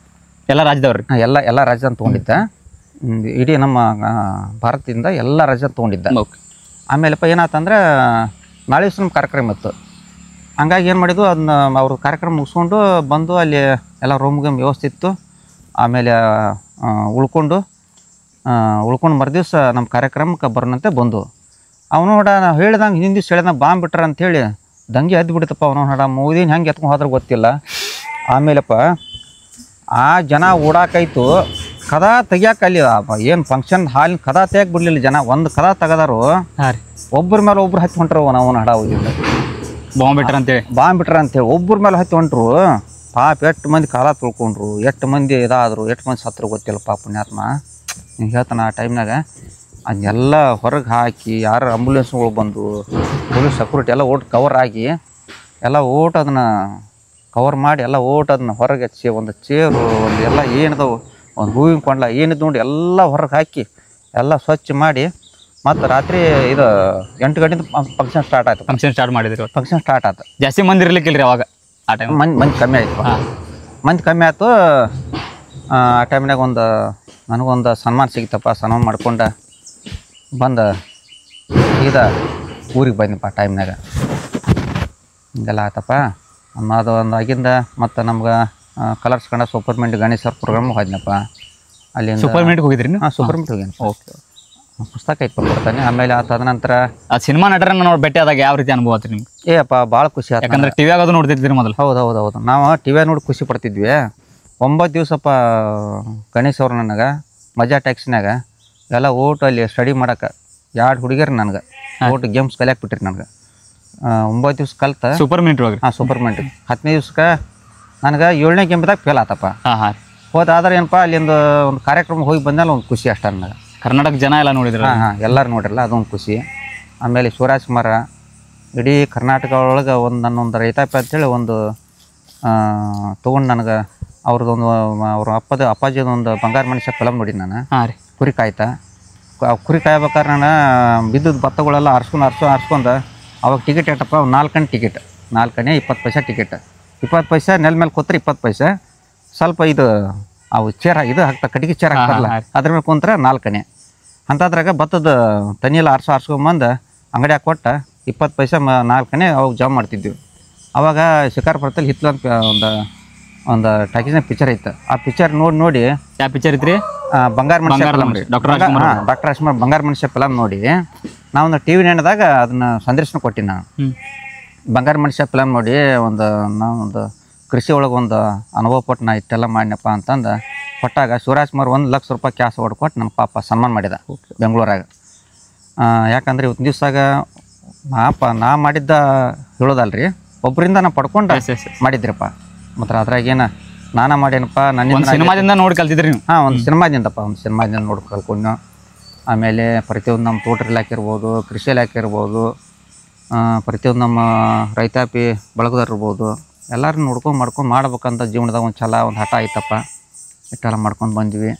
[SPEAKER 3] ಎಲ್ಲ ರಾಜ್ಯದವ್ರು
[SPEAKER 1] ಎಲ್ಲ ರಾಜ್ಯದ ತೊಗೊಂಡಿದ್ದ. ಇಡೀ ನಮ್ಮ ಭಾರತದಿಂದ ಎಲ್ಲ ರಾಜ್ಯದ ತೊಗೊಂಡಿದ್ದ. ಆಮೇಲೆಪ್ಪ ಏನಾಯ್ತಂದ್ರೆ ನಾಳೆ ದಿವಸ ನಮ್ಮ ಕಾರ್ಯಕ್ರಮ ಇತ್ತು. ಹಂಗಾಗಿ ಏನು ಮಾಡಿದ್ವು ಅದನ್ನ ಅವ್ರ ಕಾರ್ಯಕ್ರಮ ಮುಗಿಸ್ಕೊಂಡು ಬಂದು ಅಲ್ಲಿ ಎಲ್ಲ ರೂಮ್ ಗೇಮ್ ವ್ಯವಸ್ಥೆ ಇತ್ತು. ಆಮೇಲೆ ಉಳ್ಕೊಂಡು ಮರುದಿವ್ಸ ನಮ್ಮ ಕಾರ್ಯಕ್ರಮಕ್ಕೆ ಬರೋಣಂತೆ ಬಂದು ಅವನು ನೋಡ ನಾವು ಹೇಳ್ದಂಗೆ ಹಿಂದಿನ ದಿವ್ಸ ಹೇಳ್ದಂಗೆ ಬಾಂಬ್ ಬಿಟ್ರ ಅಂಥೇಳಿ ದಂಗೆ ಎದ್ದು ಬಿಡ್ತಪ್ಪ. ಅವನು ನೋಡ ಮೋದಿನ ಹೆಂಗೆ ಎತ್ಕೊಂಡು ಹೋದ್ರೆ ಗೊತ್ತಿಲ್ಲ. ಆಮೇಲಪ್ಪ ಆ ಜನ ಓಡಾಕಾಯ್ತು. ಕದ ತೆಗಿಯಾಕ ಅಲ್ಲಿ ಏನು ಫಂಕ್ಷನ್ ಹಾಲಿನ ಕದ ತೆಗಿಯಕ್ಕೆ ಬಿಡಲಿಲ್ಲ ಜನ. ಒಂದು ಕದ ತೆಗದಾರು ಒಬ್ಬರ ಮೇಲೆ ಒಬ್ರು ಹತ್ತಿ ಹೊಂಟ್ರು. ನಾವು ಹಡ ಹೋಗಿಲ್ಲ
[SPEAKER 3] ಬಾಂಬ್ ಬಿಟ್ರ
[SPEAKER 1] ಅಂತೇಳಿ ಒಬ್ಬರ ಮೇಲೆ ಹತ್ತಿ ಹೊಂಟ್ರು. ಪಾಪ ಎಷ್ಟು ಮಂದಿ ಕಾಲ ತುಳ್ಕೊಂಡ್ರು, ಎಷ್ಟು ಮಂದಿ ಇದಾದರು, ಎಷ್ಟು ಮಂದಿ ಸತ್ರು ಗೊತ್ತಿಲ್ಲ ಪಾಪ ಪುಣ್ಯಾತ್ಮ. ಹಿಂಗೆ ಹೇಳ್ತಾನೆ ಆ ಟೈಮ್ನಾಗ ಅದನ್ನೆಲ್ಲ ಹೊರಗೆ ಹಾಕಿ ಯಾರು ಆಂಬುಲೆನ್ಸ್ಗಳು ಬಂದು ಪೊಲೀಸ್ ಸೆಕ್ಯೂರಿಟಿ ಎಲ್ಲ ಓಟ್ ಕವರ್ ಆಗಿ ಎಲ್ಲ ಓಟ್ ಅದನ್ನು ಕವರ್ ಮಾಡಿ ಎಲ್ಲ ಓಟ್ ಅದನ್ನ ಹೊರಗೆ ಹಚ್ಚಿ ಒಂದು ಚೇರು ಒಂದು ಎಲ್ಲ ಏನಿದವು ಒಂದು ಹೂವಿನ ಕೊಂಡ್ಲ ಏನಿದ್ದು ನೋಡಿ ಎಲ್ಲ ಹೊರಗೆ ಹಾಕಿ ಎಲ್ಲ ಸ್ವಚ್ಛ ಮಾಡಿ ಮತ್ತು ರಾತ್ರಿ ಇದು 8 ಗಂಟೆಯಿಂದ ಫಂಕ್ಷನ್ ಸ್ಟಾರ್ಟ್ ಆಯ್ತು. ಫಂಕ್ಷನ್ ಸ್ಟಾರ್ಟ್ ಆಯ್ತು.
[SPEAKER 3] ಜಾಸ್ತಿ ಮಂದಿ ಇರ್ಲಿಕ್ಕಿಲ್ರಿ ಅವಾಗ. ಆ ಟೈಮ್
[SPEAKER 1] ಮಂದಿ ಕಮ್ಮಿ ಆಯಿತು. ಆ ಟೈಮ್ನಾಗ ನನಗೊಂದು ಸನ್ಮಾನ ಸಿಗಿತಪ್ಪ. ಸನ್ಮಾನ ಮಾಡ್ಕೊಂಡು ಬಂದು ಊರಿಗೆ ಬಂದಪ್ಪ. ಟೈಮ್ನಾಗ ಹಿಂಗೆಲ್ಲ ಆಯ್ತಪ್ಪ. ಅದು ಒಂದು ಆಗಿಂದ ಮತ್ತು ನಮ್ಗೆ ಕಲರ್ಸ್ ಕನ್ನಡ ಸೂಪರ್ಮೆಂಟ್ ಗಣೇಶ್ ಪ್ರೋಗ್ರಾಮ್ ಹೋದ್ನಪ್ಪ. ಅಲ್ಲಿಂದ
[SPEAKER 3] ಸೂಪರ್ಮೆಂಟ್ಗೆ ಹೋಗಿದ್ರಿ?
[SPEAKER 1] ಸೂಪರ್ಮೆಂಟ್ ಹೋಗ್ಯಾನ. ಓಕೆ. ಪುಸ್ತಕ ಐತೆ ಕೊಡ್ತಾನೆ. ಆಮೇಲೆ ತದನಂತರ
[SPEAKER 3] ಆ ಸಿನಿಮಾ ನಟರನ್ನ ನೋಡಿ ಭೇಟಿ ಆದಾಗ ಯಾವ ರೀತಿ ಅನುಭವ ಆಯ್ತು ನಿಮ್ಗೆ?
[SPEAKER 1] ಅಪ್ಪ ಭಾಳ ಖುಷಿ ಆಯ್ತು.
[SPEAKER 3] ಯಾಕಂದ್ರೆ ಟಿವಿಯಾಗ ಅದು ನೋಡ್ತಿದ್ವಿ ಮೊದಲು.
[SPEAKER 1] ಹೌದು ನಾವು ಟಿವಿಯಾಗ ನೋಡಿ ಖುಷಿ ಪಡ್ತಿದ್ವಿ. 9 ದಿವಸಪ್ಪ ಗಣೇಶ್ ಅವ್ರು ನನಗೆ ಮಜಾ ಟ್ಯಾಕ್ಸಿನಾಗ ಎಲ್ಲ ಓಟು ಅಲ್ಲಿ ಸ್ಟಡಿ ಮಾಡೋಕೆ 2 ಹುಡುಗಿಯರು ನನಗೆ ಓಟು ಗೇಮ್ಸ್ ಕಲಿಯಾಕೆ ಬಿಟ್ಟಿರಿ ನನಗೆ. 9 ದಿವ್ಸ ಕಲ್ತ
[SPEAKER 3] ಸೂಪರ್ಮೆಂಟ್ ಹೋಗ್ರಿ.
[SPEAKER 1] ಸೂಪರ್ಮೆಂಟ್ 10ನೇ ದಿವ್ಸಕ್ಕೆ ನನಗೆ 7ನೇ ಗೇಮ್ದಾಗ ಫೇಲ್ ಆತಪ್ಪ. ಹೋದಾದ್ರೆ ಏನಪ್ಪ ಅಲ್ಲಿಂದ ಒಂದು ಕಾರ್ಯಕ್ರಮ ಹೋಗಿ ಬಂದಲ್ಲಿ ಒಂದು ಖುಷಿ ಅಷ್ಟ ನನಗೆ.
[SPEAKER 3] ಕರ್ನಾಟಕ ಜನ ಎಲ್ಲ ನೋಡಿದ್ರು.
[SPEAKER 1] ಎಲ್ಲರೂ ನೋಡಿರಲ್ಲ, ಅದೊಂದು ಖುಷಿ. ಆಮೇಲೆ ಶಿವರಾಜ್ ಕುಮಾರ ಇಡೀ ಕರ್ನಾಟಕ ಒಳಗೆ ನನ್ನೊಂದು ರೈತಾಪಿ ಅಂತೇಳಿ ಒಂದು ತೊಗೊಂಡು ನನಗೆ ಅವ್ರದ್ದೊಂದು ಅವ್ರ ಅಪ್ಪಾಜಿದ ಒಂದು ಬಂಗಾರ ಮನುಷ್ಯ ಫಿಲಮ್ ನೋಡಿ ನಾನು. ಕುರಿ ಕಾಯ್ತಾ ಕುರಿ ಕಾಯ್ಬೇಕಾದ್ರೆ ನಾನು ಬಿದ್ದದ ಭತ್ತಗಳೆಲ್ಲ ಆರಿಸ್ಕೊಂಡು ಅವಾಗ ಟಿಕೆಟ್ ಎಷ್ಟಪ್ಪ 4 ಆಣೆ ಟಿಕೆಟ್. 4 ಆಣೆ 20 ಪೈಸೆ ಟಿಕೆಟ್. 20 ಪೈಸೆ ನೆಲ ಮೇಲೆ ಕೂತ್ರೆ 20 ಪೈಸೆ. ಸ್ವಲ್ಪ ಇದು ಅವು ಚೇರ್ ಇದು ಹಾಕ್ತಾ ಕಟ್ಟಿಗೆ ಚೇರ್ ಹಾಕ್ತಾರಲ್ಲ ಅದ್ರ ಮೇಲೆ ಕುಂತ್ರೆ 4 ಆಣೆ. ಅಂಥದ್ರಾಗ ಭತ್ತದ ತನಿಯೆಲ್ಲ ಆರ್ಸ್ಕೊಂಬಂದು ಅಂಗಡಿಯಾಗ ಕೊಟ್ಟು 20 ಪೈಸೆ 4 ಅವಾಗ ಜಾಬ್ ಮಾಡ್ತಿದ್ವಿ. ಅವಾಗ ಶಿಕಾರ್ಪುರದಲ್ಲಿ ಹಿತ್ಲು ಅಂತ ಒಂದು ಟಾಕೀಸ್ನ ಪಿಕ್ಚರ್ ಐತೆ. ಆ ಪಿಕ್ಚರ್ ನೋಡಿ
[SPEAKER 3] ಯಾವ ಪಿಕ್ಚರ್ ಐತ್ರಿ?
[SPEAKER 1] ಬಂಗಾರ ಮನುಷ್ಯ
[SPEAKER 3] ಡಾಕ್ಟರ್
[SPEAKER 1] ರಾಜ್ಕುಮಾರ್ ಬಂಗಾರ ಮನುಷ್ಯ ಫಿಲಮ್ ನೋಡಿ ನಾವೊಂದು ಟಿವಿ ನೆನದಾಗ ಅದನ್ನ ಸಂದರ್ಶನ ಕೊಟ್ಟಿನಿ ನಾನು. ಬಂಗಾರ ಮನುಷ್ಯ ಫಿಲಮ್ ನೋಡಿ ನಾವೊಂದು ಕೃಷಿ ಒಳಗೆ ಒಂದು ಅನುಭವ ಪಟ್ಟು ನಾ ಇಷ್ಟೆಲ್ಲ ಮಾಡಿನಪ್ಪ ಅಂತಂದು ಕೊಟ್ಟಾಗ ಶಿವರಾಜ್ಕುಮಾರ್ 1 ಲಕ್ಷ ರೂಪಾಯಿ ಕ್ಯಾಶ್ ಹೊಡ್ಕೊಟ್ಟು ನಮ್ಮ ಪಾಪ ಸನ್ಮಾನ ಮಾಡಿದ ಬೆಂಗಳೂರಾಗ. ಯಾಕಂದ್ರೆ ಇವತ್ತು ದಿವ್ಸಾಗ ನಾ ಮಾಡಿದ್ದ ಹೇಳೋದಲ್ರಿ, ಒಬ್ಬರಿಂದ ನಾ ಪಡ್ಕೊಂಡು ಮಾಡಿದ್ರಪ್ಪ. ಮತ್ತು ಅದ್ರಾಗೇನು ನಾನ ಮಾಡೇನಪ್ಪ ನನ್ನ
[SPEAKER 3] ಸಿನಿಮಾದಿಂದ ನೋಡಿ ಕಲ್ತಿದ್ರಿ ನೀವು?
[SPEAKER 1] ಒಂದು ಸಿನಿಮಾದಿಂದ ನೋಡಿ ಕಲ್ಕೊಂಡು. ಆಮೇಲೆ ಪ್ರತಿಯೊಂದು ನಮ್ಮ ತೋಟ ಇಲಾಖೆ ಇರ್ಬೋದು, ಕೃಷಿ ಇಲಾಖೆ ಇರ್ಬೋದು, ಪ್ರತಿಯೊಂದು ನಮ್ಮ ರೈತಾಪಿ ಬಳಗದವ್ರು ಇರ್ಬೋದು, ಎಲ್ಲರೂ ಮಾಡ್ಕೊಂಡು ಮಾಡ್ಬೇಕಂತ ಜೀವನದಾಗ ಒಂದು ಛಲ ಒಂದು ಹಠ ಐತಪ್ಪ. ಇಷ್ಟೆಲ್ಲ ಮಾಡ್ಕೊಂಡು ಬಂದ್ವಿ.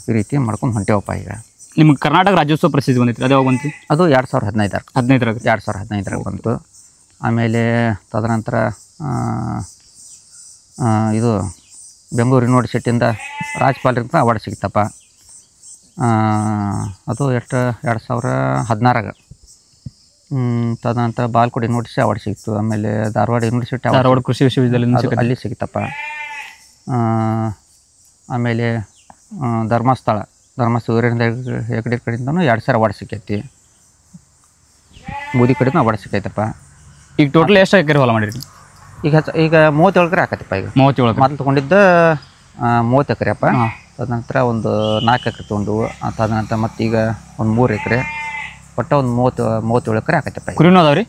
[SPEAKER 1] ಈ ರೀತಿ ಮಾಡ್ಕೊಂಡು ಹೊಂಟೇವಪ್ಪ. ಈಗ
[SPEAKER 3] ನಿಮ್ಗೆ ಕರ್ನಾಟಕ ರಾಜ್ಯೋತ್ಸವ ಪ್ರಸಿದ್ಧಿ ಬಂದಿತ್ತು, ಅದು ಯಾವಾಗ ಬಂತು? ಅದು
[SPEAKER 1] 2015 ಬಂತು. ಆಮೇಲೆ ತದನಂತರ ಇದು ಬೆಂಗಳೂರು ಯೂನಿವರ್ಸಿಟಿಯಿಂದ ರಾಜ್ಪಾಲರಿಂದ ಅವಾರ್ಡ್ ಸಿಗ್ತಪ್ಪ. ಅದು 2016 ತದನಂತರ ಬಾಲ್ಕೋಟ್ ಯೂನಿವರ್ಸಿಟಿ ಅವಾರ್ಡ್ ಸಿಕ್ತು. ಆಮೇಲೆ ಧಾರವಾಡ ಯೂನಿವರ್ಸಿಟಿ
[SPEAKER 3] ಕೃಷಿ ವಿಶ್ವವಿದ್ಯಾಲಯ
[SPEAKER 1] ಅಲ್ಲಿ ಸಿಗ್ತಪ್ಪ. ಆಮೇಲೆ ಧರ್ಮಸ್ಥಳ ವೀರೇಂದ್ರ ಹೆಗ್ಡೆ ಕಡೆಯಿಂದನೂ 2000 ಅವಾರ್ಡ್ ಸಿಕ್ಕೈತಿ. ಮೋದಿ ಕಡೆಯಿಂದ ಅವಾರ್ಡ್ ಸಿಕ್ಕೈತಪ್ಪ.
[SPEAKER 3] ಈಗ ಟೋಟಲ್ ಎಷ್ಟು ಎಕರೆ ಹೊಲ ಮಾಡಿರಿ?
[SPEAKER 1] ಈಗ 37 ಎಕರೆ ಆಕತ್ತಪ್ಪ. ಈಗ
[SPEAKER 3] 37
[SPEAKER 1] ಮೊದಲು ತೊಗೊಂಡಿದ್ದ 30 ಎಕರೆ ಅಪ್ಪ. ತದನಂತರ ಒಂದು 4 ಎಕರೆ ತೊಗೊಂಡು, ತದನಂತರ ಮತ್ತೀಗ ಒಂದು 3 ಎಕರೆ, ಒಟ್ಟು ಒಂದು 37 ಎಕರೆ ಆಕತ್ತಪ್ಪ.
[SPEAKER 3] ಕುರಿನೂ ಅದಾವ್ರಿ?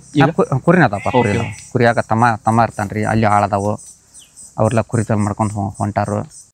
[SPEAKER 1] ಕುರಿನ ಅದಾವಪ್ಪ. ಕುರಿಯಾಗ ತಮ್ಮ ಇರ್ತಾನೆ ರೀ, ಅಲ್ಲಿ ಆಳದಾವು, ಅವ್ರೆಲ್ಲ ಕುರಿತಲ್ಲಿ ಮಾಡ್ಕೊಂಡು ಹೊಂಟಾರು.